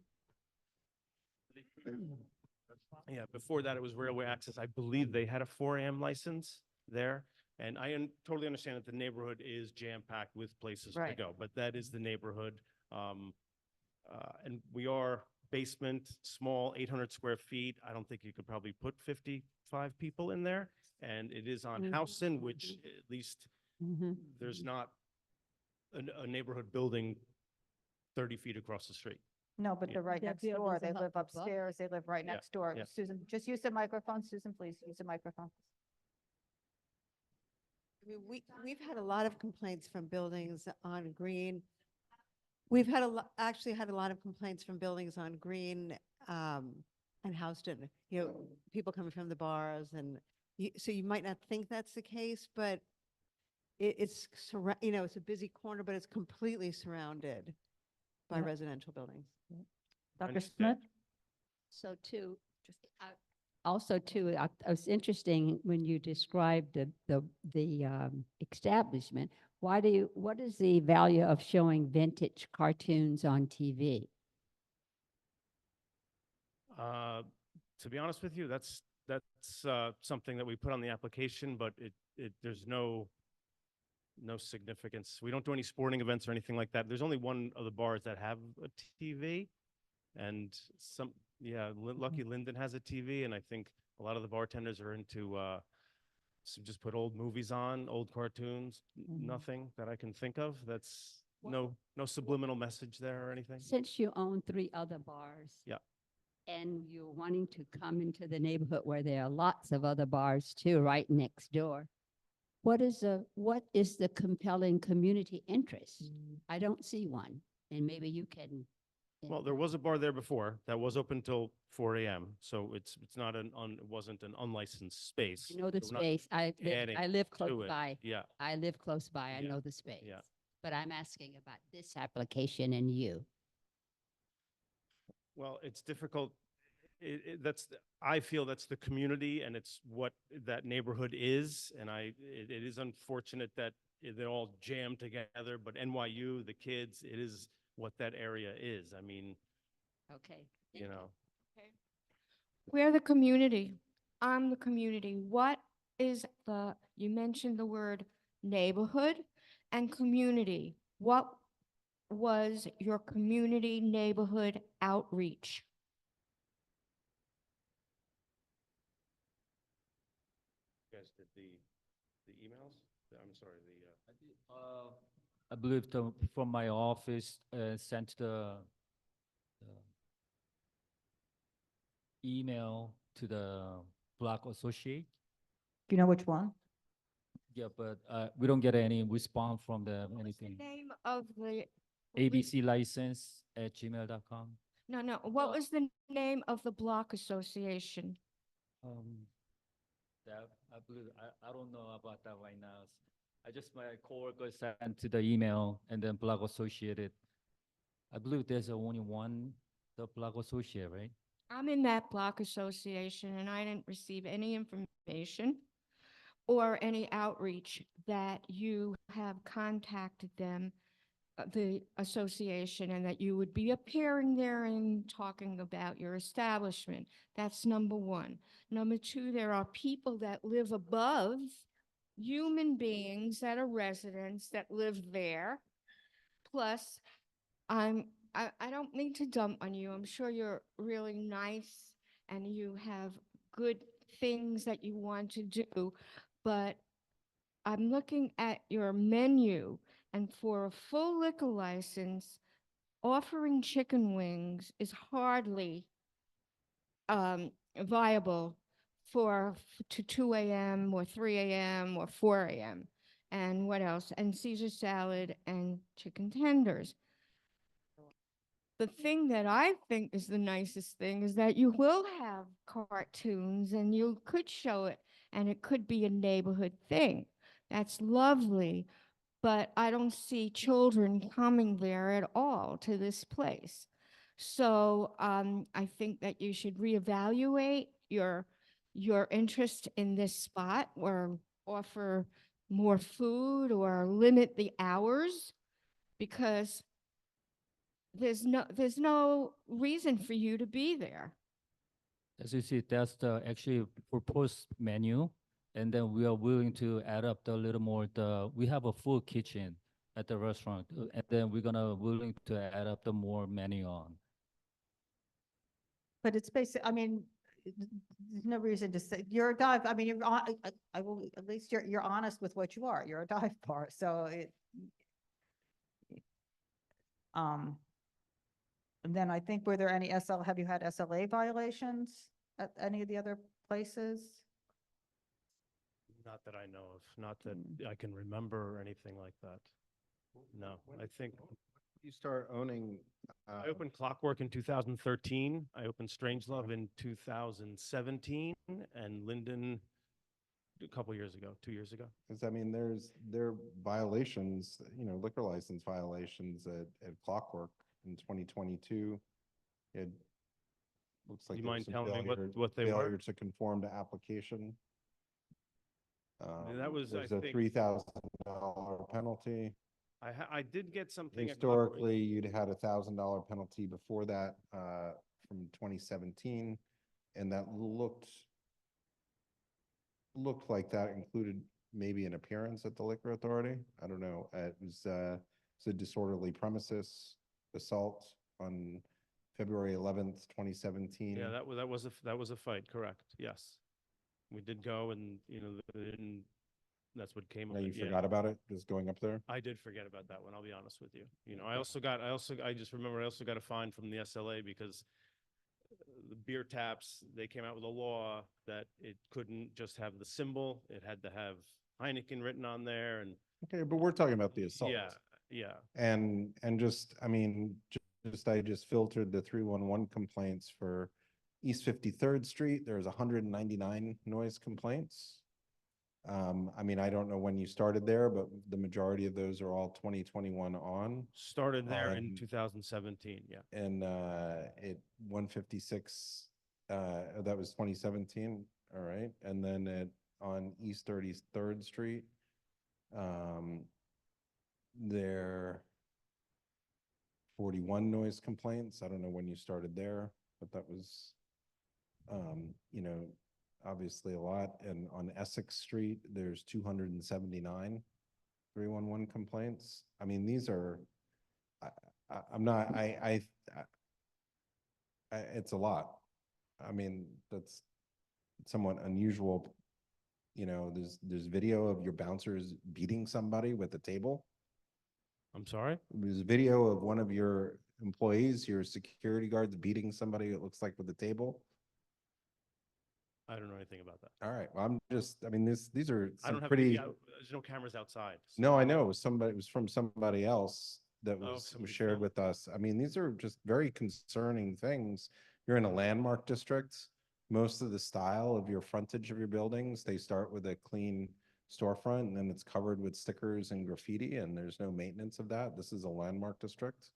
N: Yeah, before that, it was Railway Access. I believe they had a 4 AM license there. And I totally understand that the neighborhood is jam-packed with places to
A: Right.
N: go, but that is the neighborhood. And we are basement, small, 800 square feet. I don't think you could probably put 55 people in there. And it is on Houston, which at least there's not a neighborhood building 30 feet across the street.
A: No, but
N: Yeah.
A: they're right
I: Their
A: next door.
I: buildings
A: They
I: are
A: live
I: up above.
A: upstairs. They live right
N: Yeah,
A: next door.
N: yeah.
A: Susan, just use the microphone. Susan, please use the microphone.
F: I mean, we've had a lot of complaints from buildings on Green. We've had actually had a lot of complaints from buildings on Green, and Houston, you know, people coming from the bars so you might not think that's the case, but it's, you know, it's a busy corner, but it's completely surrounded by
A: Yeah.
F: residential buildings.
A: Dr.
N: Understood.
A: Smith?
I: So too, also too, it was interesting when you described the establishment. What is the value of showing vintage cartoons on TV?
N: To be honest with you, that's something that we put on the application, but there's no significance. We don't do any sporting events or anything like that. There's only one of the bars that have a TV, and Lucky Linden has a TV, and I think a lot of the bartenders are into just put old movies on, old cartoons. Nothing that I can think of. That's no subliminal message there or anything.
I: Since you own 3 other bars.
N: Yeah.
I: And you're wanting to come into the neighborhood where there are lots of other bars too, right next door. What is the compelling community interest? I don't see one, and maybe you can.
N: Well, there was a bar there before that was open till 4 AM. So it's not it wasn't an unlicensed space.
I: I know the
N: So we're not
I: space. I
N: adding
I: live
N: to
I: close
N: it.
I: by.
N: Yeah.
I: I live close by. I
N: Yeah.
I: know the space.
N: Yeah.
I: But I'm asking about this application and you.
N: Well, it's difficult. I feel that's the community and it's what that neighborhood is. And it is unfortunate that they're all jammed together, but NYU, the kids, it is what that area is. I mean,
I: Okay.
N: you know,
L: We're the community. I'm the community. What is you mentioned the word neighborhood and community. What was your community neighborhood outreach?
N: you guys did the emails? I'm sorry,
M: I believe from my office sent the email to the Block Associate.
A: Do you know which one?
M: Yeah, but we don't get any response from them, anything.
L: Name of the
M: abclicense@gmail.com.
L: No. What was the name of the block association?
M: That I believe I don't know about that right now. I just my coworker sent to the email and then Block Associated. I believe there's only one, the Block Associate, right?
L: I'm in that block association and I didn't receive any information or any outreach that you have contacted them, the association, and that you would be appearing there and talking about your establishment. That's number one. Number two, there are people that live above, human beings that are residents that live there. Plus, I don't mean to dump on you. I'm sure you're really nice and you have good things that you want to do, but I'm looking at your menu, and for a full liquor license, offering chicken wings is hardly viable to 2 a.m. or 3 a.m. or 4 a.m. And what else? And Caesar salad and chicken tenders. The thing that I think is the nicest thing is that you will have cartoons and you could show it and it could be a neighborhood thing. That's lovely, but I don't see children coming there at all to this place. So I think that you should reevaluate your interest in this spot, or offer more food or limit the hours, because there's no reason for you to be there.
M: As you see, that's the actually proposed menu. And then we are willing to add up the little more, we have a full kitchen at the restaurant. And then we're gonna willing to add up the more menu on.
A: But it's basic, I mean, there's no reason to say, you're a dive, I mean, I will, at least you're honest with what you are. You're a dive bar, so and then I think, were there any have you had SLA violations at any of the other places?
N: Not that I know of, not that I can remember or anything like that. No, I think
E: You start owning.
N: I opened Clockwork in 2013. I opened Strangelove in 2017 and Linden a couple years ago, 2 years ago.
E: Because I mean, there are violations, liquor license violations at Clockwork in 2022. It looks like
N: You
E: there was
N: mind
E: some
N: telling me
E: failure-
N: what they were?
E: failure to conform to application.
N: That was, I
E: There's a
N: think,
E: $3,000 penalty.
N: I did get something. at Clockwork.
E: Historically, you'd had a $1,000 penalty before that, from 2017, and that looked like that included maybe an appearance at the liquor authority. I don't know. It was a disorderly premises assault on February 11th, 2017.
N: Yeah, that was a fight, correct, yes. We did go and, they didn't, that's what came of
E: Now
N: it.
E: you
N: yeah.
E: forgot about it, just going up there? I
N: I did forget about that one, I'll be honest with you. I just remember I also got a fine from the SLA because the beer taps, they came out with a law that it couldn't just have the symbol, it had to have Heineken written on there and.
E: Okay, but we're talking about the assault.
N: Yeah.
E: And just, I mean, I just filtered the 311 complaints for East 53rd Street. There's 199 noise complaints. I mean, I don't know when you started there, but the majority of those are all 2021 on.
N: Started there in 2017, yeah.
E: And it 156, that was 2017, all right. And then on East 33rd Street, there 41 noise complaints. I don't know when you started there, but that was, obviously a lot. And on Essex Street, there's 279 311 complaints. I mean, these are, it's a lot. I mean, that's somewhat unusual. There's video of your bouncers beating somebody with a table.
N: I'm sorry?
E: There's a video of one of your employees, your security guards beating somebody, it looks like, with a table.
N: I don't know anything about that.
E: All right, well, I mean, these are
N: I don't
E: some
N: have
E: pretty.
N: there's no cameras outside.
E: No, I know, it was from somebody else that
N: Oh,
E: was
N: somebody
E: shared
N: filmed.
E: with us. I mean, these are just very concerning things. You're in a landmark district. Most of the style of your frontage of your buildings, they start with a clean storefront and then it's covered with stickers and graffiti and there's no maintenance of that. This is a landmark district.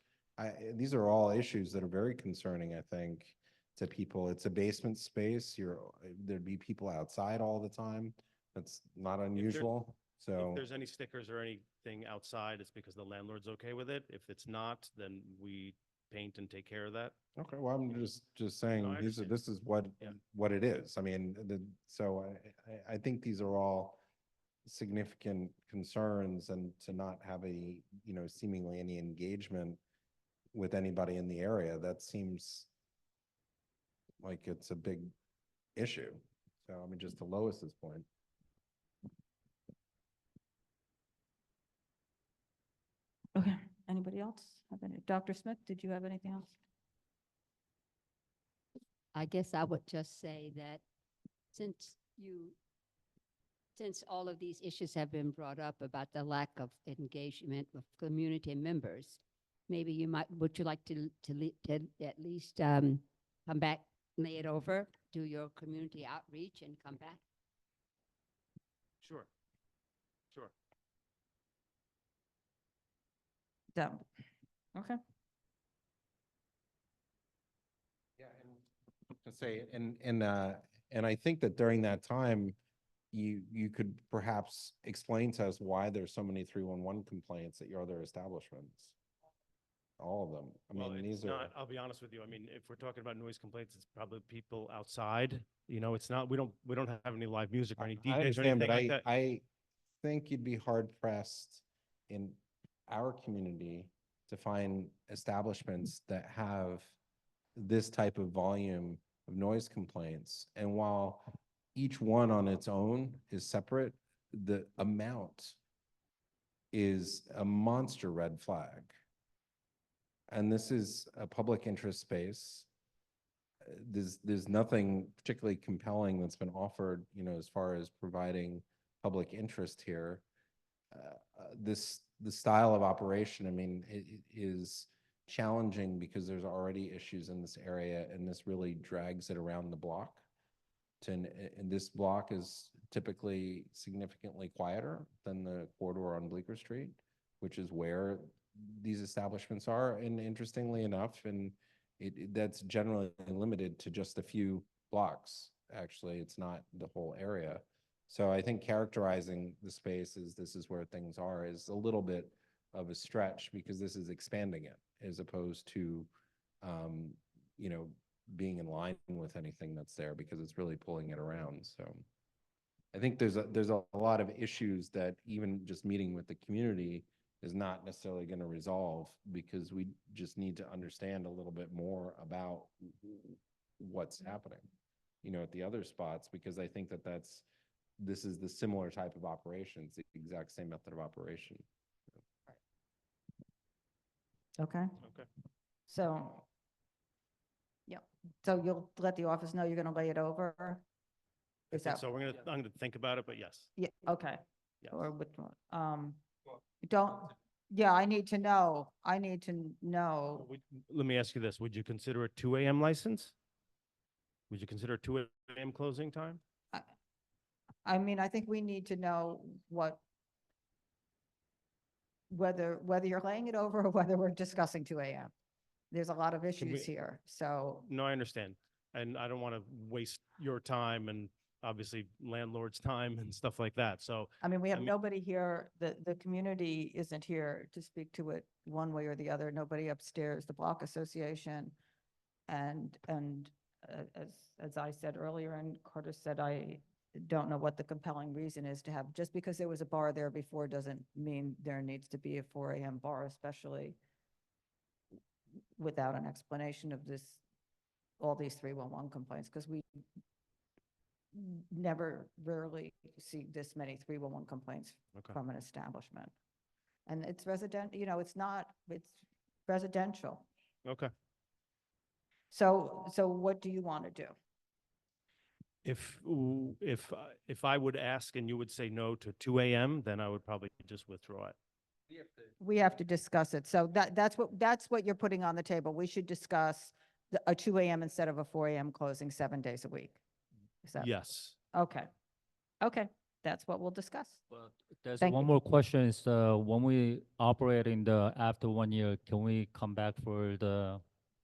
E: These are all issues that are very concerning, I think, to people. It's a basement space. There'd be people outside all the time. That's not unusual. So
N: If there's any stickers or anything outside, it's because the landlord's okay with it. If it's not, then we paint and take care of that.
E: okay, well, I'm just saying
N: I understand.
E: this is what
N: Yeah.
E: what it is. I mean, so I think these are all significant concerns, and to not have seemingly any engagement with anybody in the area, that seems like it's a big issue. So I mean, just to Lois's point.
A: Okay, anybody else have any? Dr. Smith, did you have anything else?
I: I guess I would just say that since all of these issues have been brought up about the lack of engagement with community members, maybe would you like to at least come back, lay it over, do your community outreach and come back?
N: Sure.
A: Okay.
E: Yeah, and to say, and I think that during that time, you could perhaps explain to us why there's so many 311 complaints at your other establishments. all of them. I
N: Well,
E: mean,
N: it's
E: these are.
N: not, I'll be honest with you. I mean, if we're talking about noise complaints, it's probably people outside. You know, it's not, we don't have any live music or any
E: I
N: DJs or
E: understand,
N: anything
E: but
N: like that.
E: I think you'd be hard pressed in our community to find establishments that have this type of volume of noise complaints. And while each one on its own is separate, the amount is a monster red flag. And this is a public interest space. There's nothing particularly compelling that's been offered, you know, as far as providing public interest here. The style of operation, I mean, it is challenging because there's already issues in this area, and this really drags it around the block. And this block is typically significantly quieter than the corridor on Bleecker Street, which is where these establishments are. And interestingly enough, and that's generally limited to just a few blocks. Actually, it's not the whole area. So I think characterizing the space as this is where things are is a little bit of a stretch, because this is expanding it as opposed to, you know, being in line with anything that's there, because it's really pulling it around. So I think there's a lot of issues that even just meeting with the community is not necessarily going to resolve, because we just need to understand a little bit more about what's happening, you know, at the other spots, because I think that this is the similar type of operation. It's the exact same method of operation.
A: Okay,
N: Okay.
A: so, yeah, so you'll let the office know you're gonna lay it over?
N: I
A: Is
N: think
A: that,
N: so. I'm gonna think about it, but yes.
A: yeah, okay,
N: Yes.
A: or withdrawn, don't, yeah, I need to know,
N: Let me ask you this. Would you consider a 2 a.m. license? Would you consider a 2 a.m. closing time?
A: I mean, I think we need to know whether you're laying it over or whether we're discussing 2 a.m. There's a lot of issues here, so,
N: No, I understand. And I don't want to waste your time and obviously landlord's time and stuff like that. So,
A: I mean, we have
N: I mean-
A: nobody here, the community isn't here to speak to it one way or the other, nobody upstairs, the Block Association. And as I said earlier, and Carter said, I don't know what the compelling reason is to have, just because there was a bar there before doesn't mean there needs to be a 4 a.m. bar, especially without an explanation of all these 311 complaints, because we rarely see this many 311 complaints
N: Okay.
A: from an establishment. And it's resident, you know, it's residential.
N: okay.
A: So what do you want to do?
N: If I would ask and you would say no to 2 a.m., then I would probably just withdraw it.
A: We have to discuss it. So that's what you're putting on the table. We should discuss a 2 a.m. instead of a 4 a.m. closing 7 days a week. Is that?
N: Yes.
A: Okay. Okay, that's what we'll discuss.
M: But there's
A: Thank
M: one
A: you.
M: more question is, when we operate after 1 year, can we come back for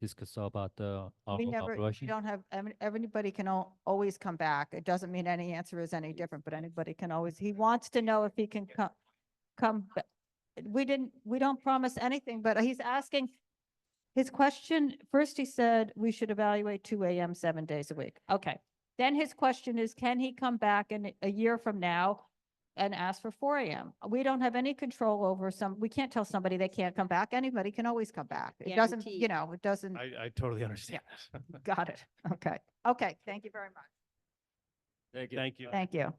M: discuss about the
A: We
M: operation?
A: don't have, everybody can always come back. It doesn't mean any answer is any different, but anybody can always, he wants to know if he can come. We don't promise anything, but he's asking, his question, first he said we should evaluate 2 a.m. 7 days a week. Okay. Then his question is, can he come back in a year from now and ask for 4 a.m.? We don't have any control over we can't tell somebody they can't come back. Anybody can always come back. It doesn't,
I: Guaranteed.
A: it doesn't,
N: I totally understand.
A: got it. Okay. Okay, thank you very much.
N: Thank you. Thank you.
A: Thank you.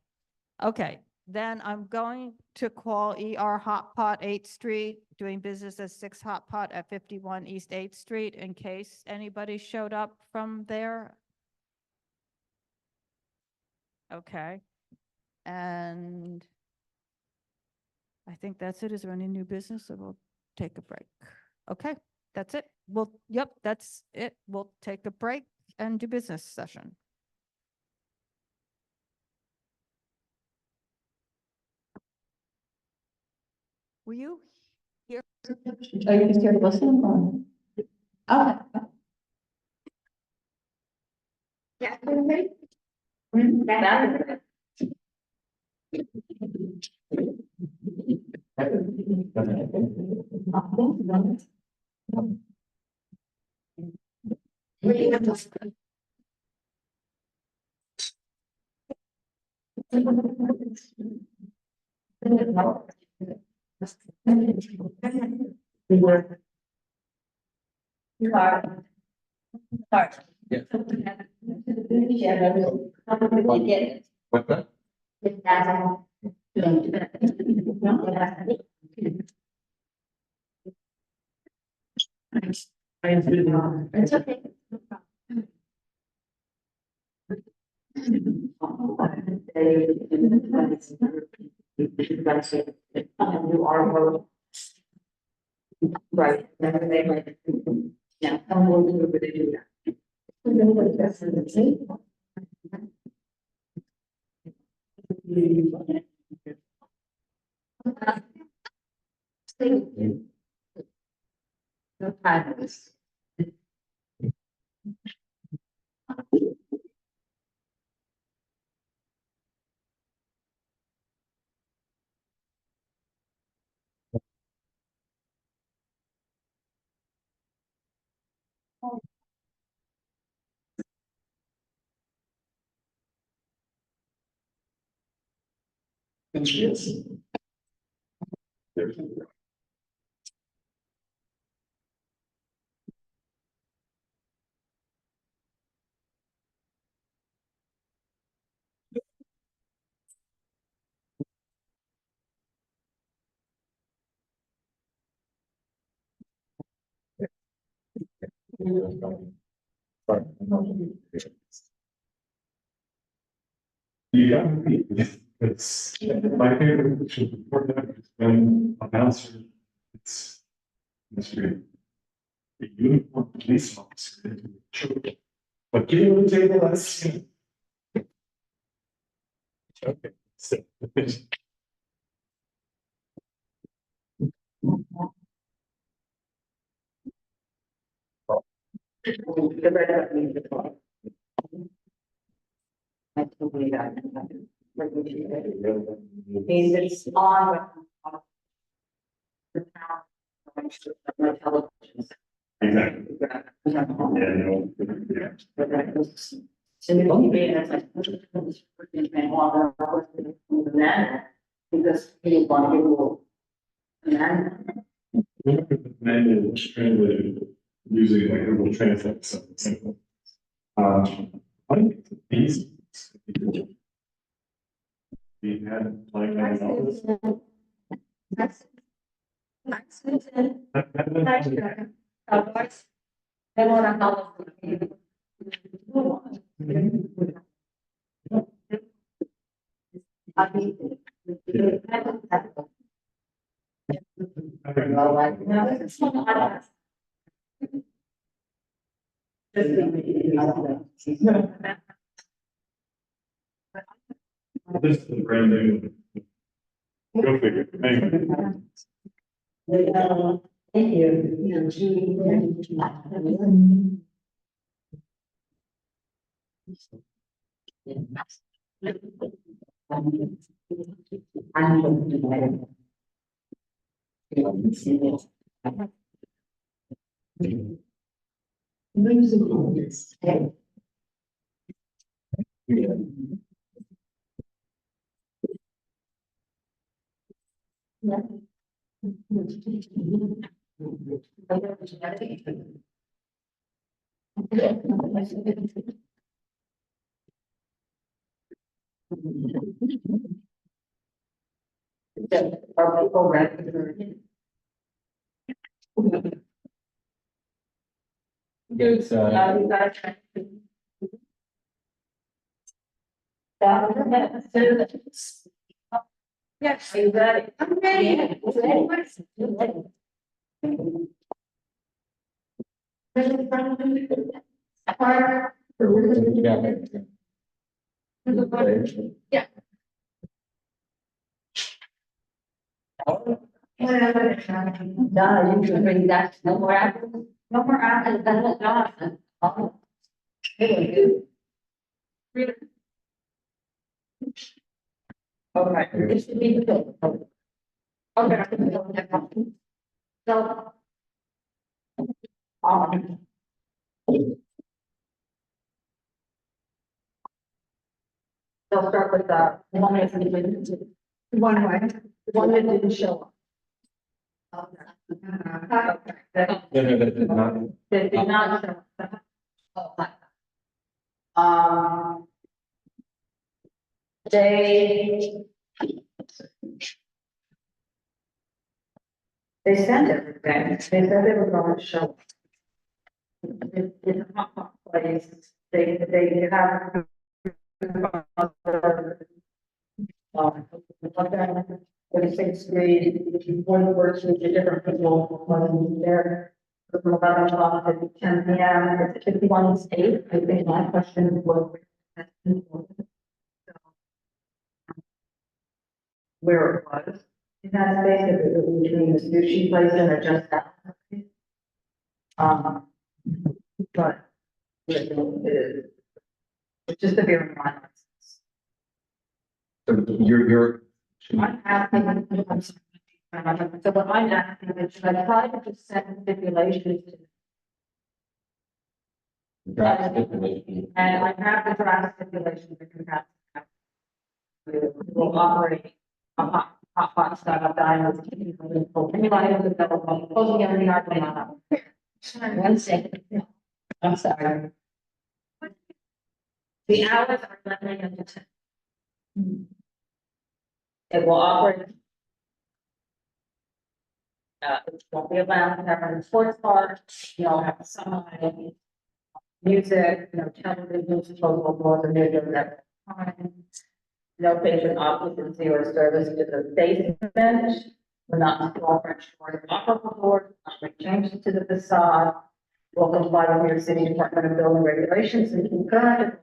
A: Okay, then I'm going to call ER Hot Pot 8th Street, doing business as 6 Hot Pot at 51 East 8th Street, in case anybody showed up from there. Okay, and I think that's it. Is there any new business? So we'll take a break. Okay, that's it. Yep, that's it. We'll take a break and do business session. Were you here?
I: Are you just here to listen? Okay. Yeah. It's okay. You are right. Yeah, I'm going to do that.
O: Yeah, it's my favorite picture before that has been a bouncer. It's great. The uniform police officer. But get on the table, let's see. Okay. So,
I: It's on.
O: exactly. Yeah, no, yeah.
I: Because he wanted to.
O: Manual was translated using like Google Translate, so it's simple. I think it's easy. We had like an office. This is brand new. Go figure. Anyway.
I: Thank you. Are people ready?
O: It's,
I: Yes, are you ready? I'm ready. Yeah, ready. Yeah. No, you can bring that, no more apples, no more apples, that's what Jonathan. Oh. Okay, this should be the bill. Okay. So.
A: They'll start with the one that didn't, one that didn't show up. That did not show up. They sent everything. They said they were going to show. It's a hot place. They have. Thirty-sixth grade, one person, different people, one there. From 11 o'clock to 10 p.m. It's 51 state. I think my question was. Where it was. In that space, if it was between the sushi place and the just that. But it's just a very minor.
E: So you're.
A: I'm asking, so what I'm asking is, should I try to just set stipulations to? And I have the draft stipulations because that's. Will operate a hot startup diamonds. Anybody who's available, closing everything out on that. 1 second. I'm sorry. The hours are 11 a.m. to 10. It will operate. It won't be allowed to have a sports bar, you'll have somebody. Music, television, disposable boards, and music at time. No patient occupancy or service to the basement. Will not install French doors and opera doors, not make changes to the facade. Will comply with your city department of building regulations and concurrent.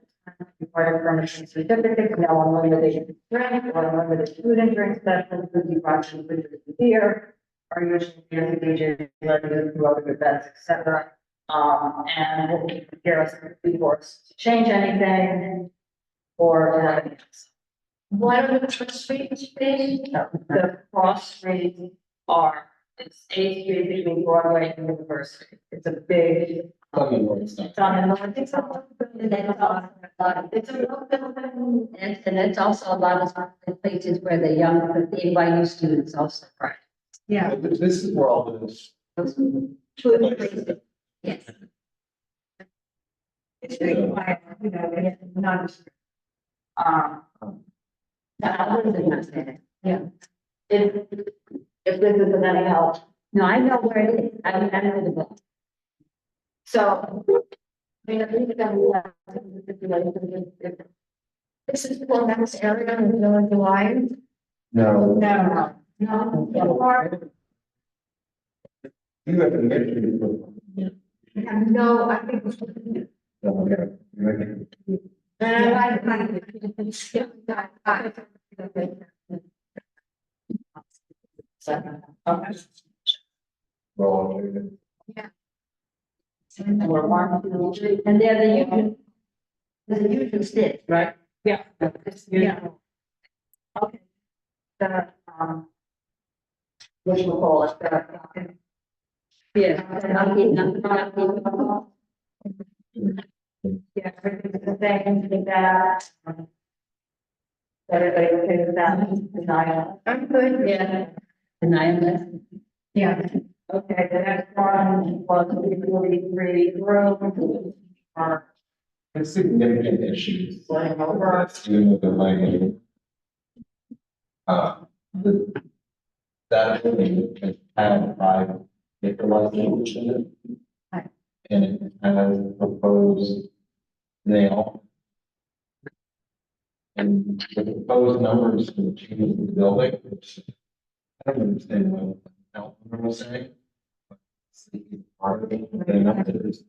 A: Required permission certificates, no unlimited drink or unlimited food and drink specials, food department, food beer, are usually DJ, limited to other events, etc. And we'll prepare us before us to change anything or to have anything. What are the streets, please? The cross streets are, it's 8th Street between Broadway and University. It's a big. It's on the north. It's a real building.
I: And it's also a lot of places where the NYU students also practice.
A: Yeah.
E: This is where all this.
I: Yes.
A: It's very quiet, not. Yeah. If this is of any help.
I: No, I know where it is. I know the book.
A: So. I mean, I think that we have the stipulations. This is for next area in July.
E: No.
A: No.
E: You have to make it.
A: No, I think. Yeah.
I: And they're the usual. The usual sticks, right?
A: Yeah. Yeah. Okay. The, which we'll call it,
I: Yeah.
A: Yeah, everything's the same, with that. Everybody okay with that? Denial. I'm good.
I: Yeah. Denial.
A: Yeah. Okay, the next one was 343 room.
E: It's significant issues.
A: Going over.
E: The lighting. That building has had 5 liquor licenses in it. And it has proposed nail. And the proposed numbers for the change in the building, which I don't understand what Talum was saying. Part of it, but enough that it's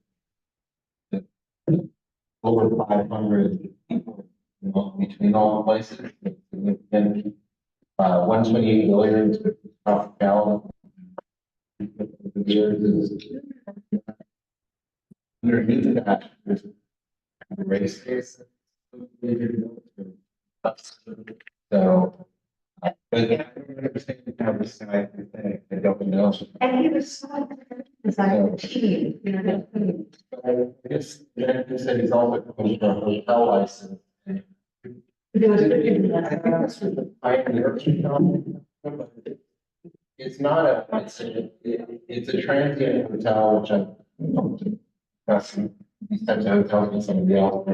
E: over 500 people, between all the places. And 128 billion top cal. The years is underneath that. There's a race case. So But I don't understand how this guy can think, I don't know.
I: And he was so, it's like a team, you know.
E: I guess Jennifer said he's also coming for a hotel license.
I: There was a
E: I think that's what the pioneer. It's not a, it's a transient hotel, which I'm discussing these types of hotels with somebody else.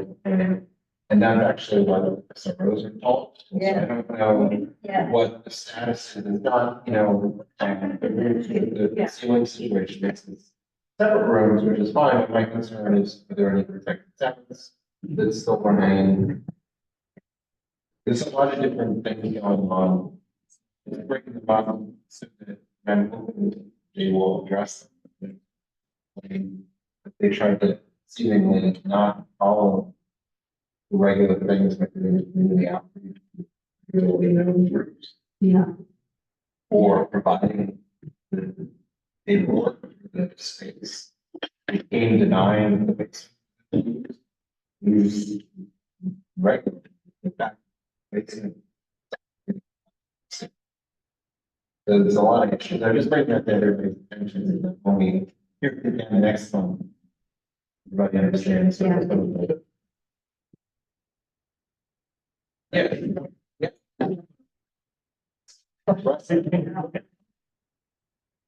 E: And that's actually why the Soho's are called. So I don't know
I: Yeah.
E: what the status is. It's not, you know, the ceiling situation makes this separate rooms, which is fine. But my concern is, are there any protected sections that still remain? There's a lot of different things going on. It's breaking the bottom so that I'm hoping they will address them. They tried to seemingly not follow the regular things like the community outreach, really known groups,
I: Yeah.
E: or providing the paperwork for the space. In denying the space. Use regular, in fact, basically. There's a lot of issues. I'm just bringing that to everybody's attention when we hear it again next month. Everybody understands. So it's gonna be- Yeah. Yeah.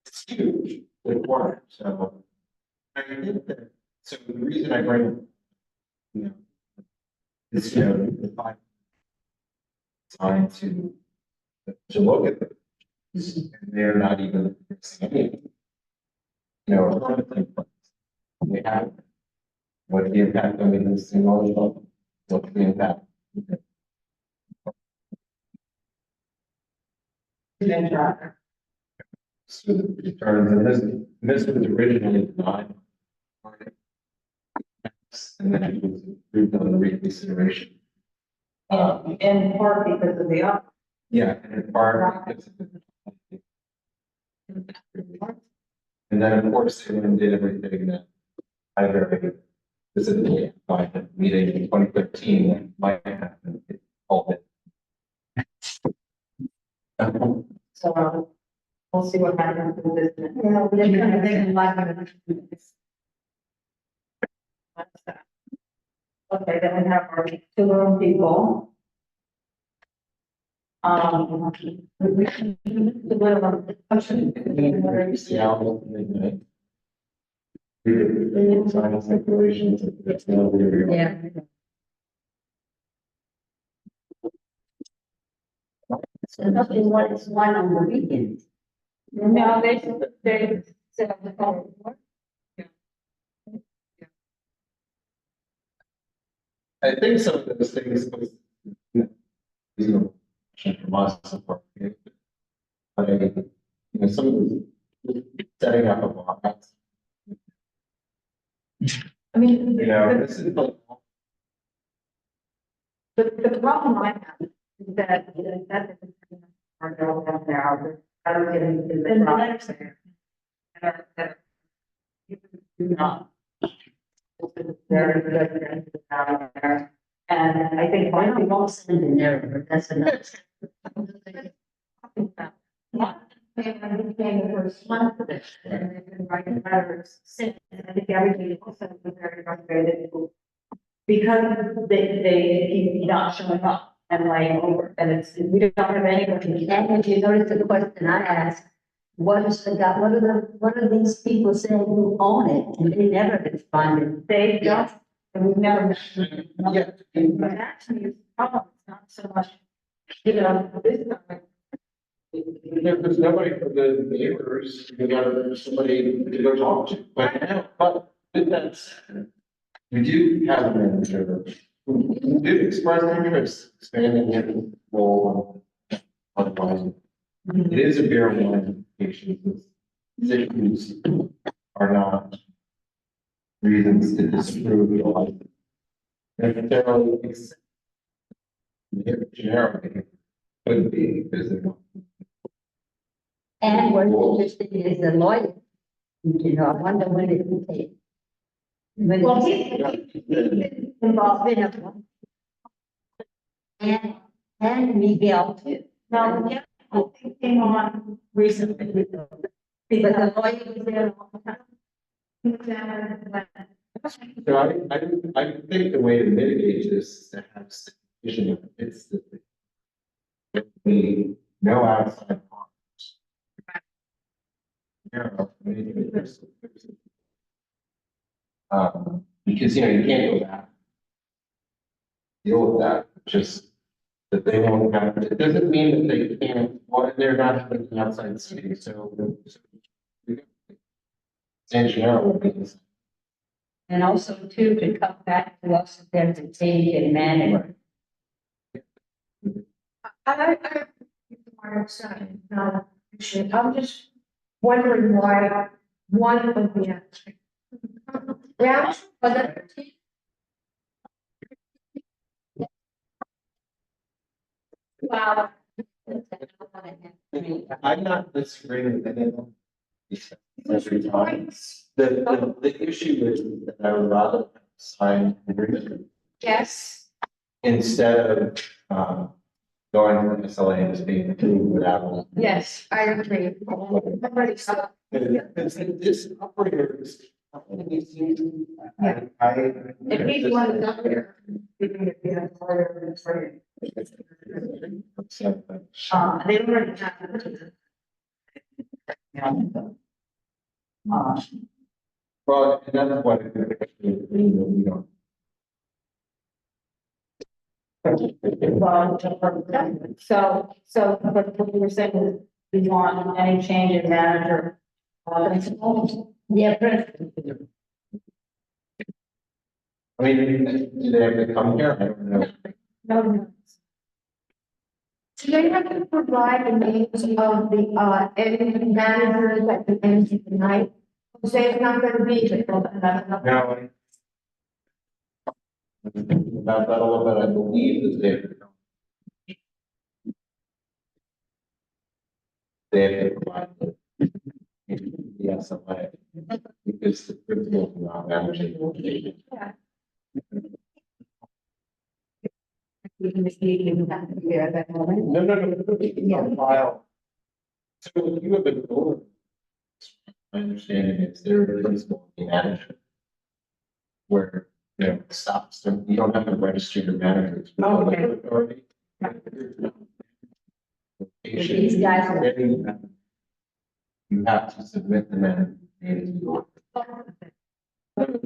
E: It's huge, the water, so. I think that, so the reason I bring, you know, is, you know, the five. Time to look at them. And they're not even saying anything. You know, a lot of things they have. What the impact on the existing knowledge of, what's the impact? So it turns, and this was originally denied. And then it was approved on the reconsideration.
I: In part because of the up.
E: Yeah, and in part because of the. And then, of course, they went and did everything that I very specifically by the meeting in 2015 that might happen. It all did.
I: So we'll see what happens with this. Yeah, they can like it. Okay, then we have our two people. We can do a little discussion.
E: Science declarations.
I: Yeah. So nothing was one on the weekends. No, they said the phone.
E: I think some of those things was, you know, from us, but you know, some of the setting up a box.
I: I mean,
E: You know, this is like.
I: the problem I have is that are all down there. I don't get into the products there. That do not. Very good down there. And I think why don't we all send in there, that's enough. And we became the first one for this, and they've been writing letters since, and I think everybody also was very frustrated. Because they keep not showing up and laying over, and we don't have anybody. And if you notice the question I asked, what are these people saying who own it? And they never responded. They just, and we've never.
E: Yeah.
I: But actually, it's problem, it's not so much, you know, this time.
E: There's nobody from the neighbors, you know, somebody to go talk to, but with that said, we do have a manager who did express interest expanding his role on advising. It is a beer wine application. These issues are not reasons to disapprove the license. Necessarily, generically, could be because they're not.
I: And what's interesting is the lawyer, you know, I wonder when it will take. Well, he's involved in it. And Miguel too.
P: No, yeah, it came on recently. Because the lawyer was there all the time.
E: So I think the way to mitigate this is to have vision of it's the no outside harms. Because, you know, you can't go back. Deal with that, just that they won't have, it doesn't mean that they can't, well, they're not having an outside seating, so. San Gennaro will be this.
P: And also too, to come back to us if there's a change in management. I'm just wondering why one of the. Yeah, but wow.
E: I'm not disagreeing with any of them. Every time. The issue is that I would rather sign an agreement
P: Yes. instead
E: of, going to the SLA and just being approved without.
P: Yes, I agree.
E: This operator is.
P: Yeah. If he's one that's up there. They already have.
E: Well, and that's what. We don't.
P: So, but what you were saying is we want any change in manager. Yeah, principal.
E: I mean, do they have to come here? I don't know.
P: No. Do they have to provide the names of the, any managers at the end of the night? Say it's not gonna be.
E: No. About that a little bit, I believe that they have to provide the SLA because the principal is not managing. No. File. So you have an order. My understanding is they're the principal and the manager. Where, you know, it stops them, you don't have to register your manager.
P: These guys are.
E: You have to submit the manager.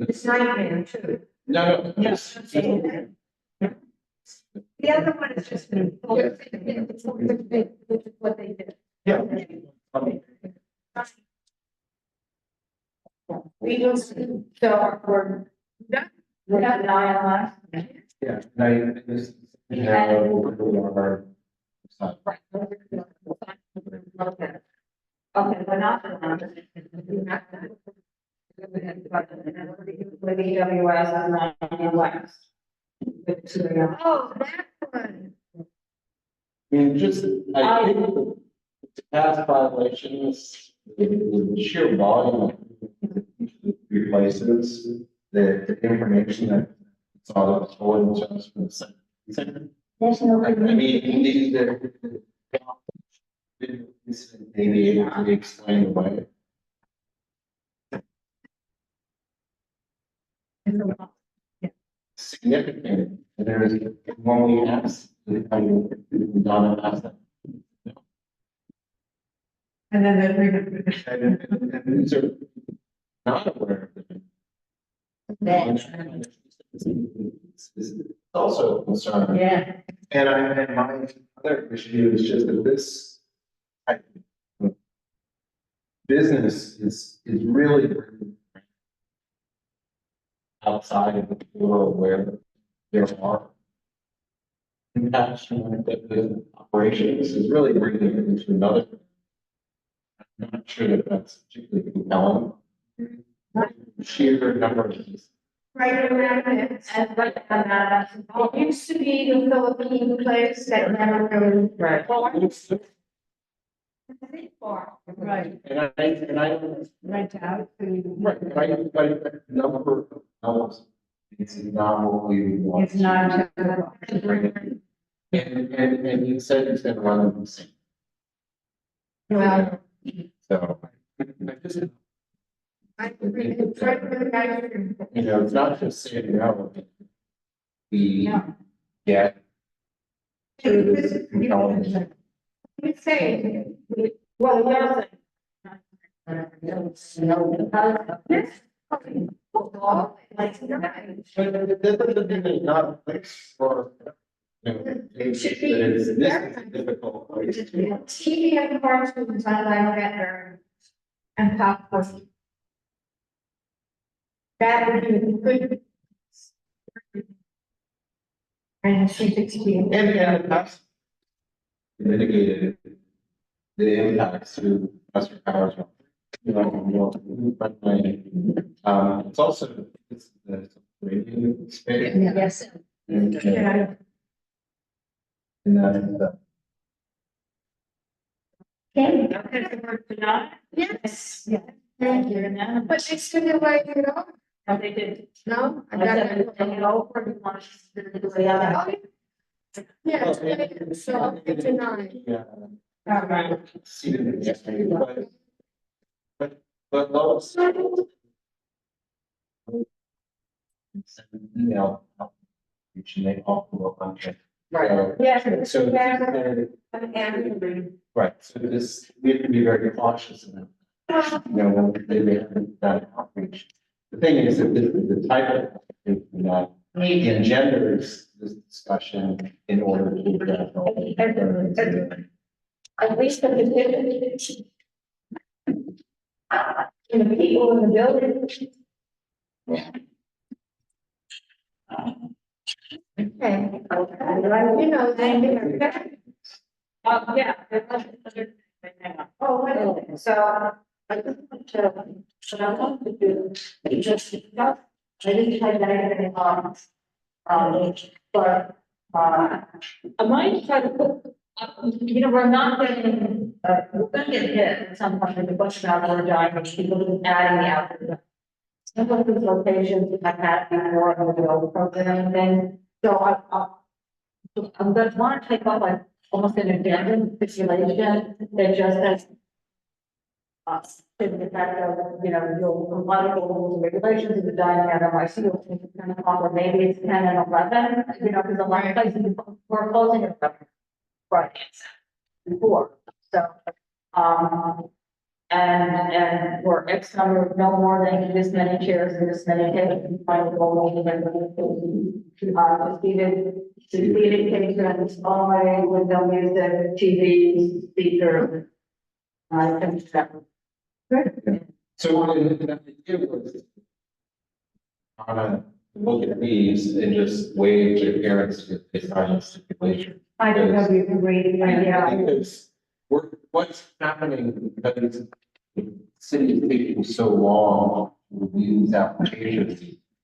P: It's not there too.
E: No, yes.
P: The other one is just. It's what they did.
E: Yeah.
P: We just, so we're not an eye on us.
E: Yeah, this.
P: Right. Okay, we're not. With EWS and West. Oh, that one.
E: I mean, just, I think the past violations, the sheer volume of replaces the information that it's all stored just for the second.
P: There's no.
E: I mean, these are. Maybe able to explain away. Significant, there is one we asked, Donna asked that.
P: And then
E: And these are not aware of it. It's also a concern.
P: Yeah.
E: And my other issue is just that this type of business is really outside of the world where there are impacts from the operations is really bringing it into another. I'm not sure that that's particularly compelling. Sheer number of these.
P: Right around it, and right around it used to be the Philippine place that never really. Right. Right.
E: And I
P: Rent out.
E: right, but number of it's not what we want.
P: It's not.
E: To bring it.
Q: And you said it's gonna run them the same.
P: Well.
Q: So. You know, it's not just saying no. We get.
P: You say, well, we are saying.
Q: Not fixed for. It should be. This is difficult.
P: TV and parts will design like better and pop was. That would be good. And she sixteen.
Q: And the past. Mitigated. The impacts through Western powers. You know, but it's also, it's the radio space.
P: Yes.
Q: And that,
P: Yes. Thank you. But they still didn't write it off.
L: No, they did.
P: No? I
L: I
P: got
L: said,
P: it.
L: take it over, you want to do the other.
P: Yeah, so up to 9.
Q: yeah.
P: Alright.
Q: See it yesterday, but those. Email. Which they all go on.
P: Right. Yeah.
Q: So. Right, so this, we have to be very cautious in that. You know, when they have that outreach. The thing is that this is the type of thing that engenders this discussion in order to address all the.
P: At least the difference. In the people in the building. Okay, you know, they. Yeah. Oh, wait, so I just want to, what I want to do, is just, I didn't try that anything on. But, I might try to put, you know, we're not getting, we're gonna get hit at some point with the bus stop or driving, people just adding the out. Some of these locations I've had before in the build program thing, so I'm gonna want to take up like almost an abandoned situation that just says. To the fact of, you know, you'll comply with all the rules and regulations of the dining at NYC, you'll think it's 10 o'clock, or maybe it's 10 and 11, you know, because a lot of places we're closing at 11. Right. Before, so, and we're X number, no more than this many chairs and this many tables, final goal, seated patrons only with no music, TV, speaker. I think that.
Q: So the idea was. Look at these and just waive the appearance with this kind of stipulation.
P: I don't know if you agree, yeah.
Q: Because what's happening, because the city is taking so long to review these applications.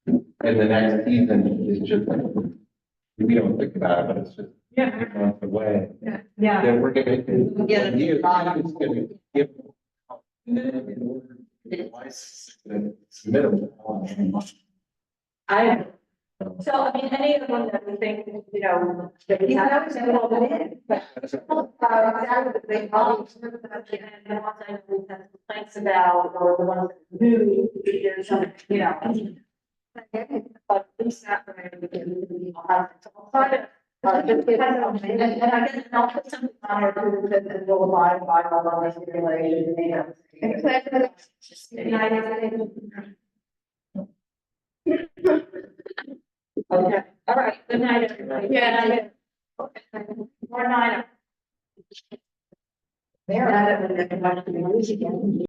Q: And the next season is just like, we don't think about it, but it's just.
P: Yeah.
Q: a month away.
P: Yeah.
Q: Then we're gonna. It's gonna give. And then in order to get a license, it's minimum.
P: So, I mean, any of them that we think, you know, that we have to involve in, but. They probably, and the ones I know we've had complaints about, or the ones that do, there's some, you know. But at least that, we can have it. So I'll try to, just get, and I guess I'll put something on there too, that will abide by all of these regulations, you know. Okay, all right, good night, everybody. Yeah. Okay. More night. There, I don't know if I can use again.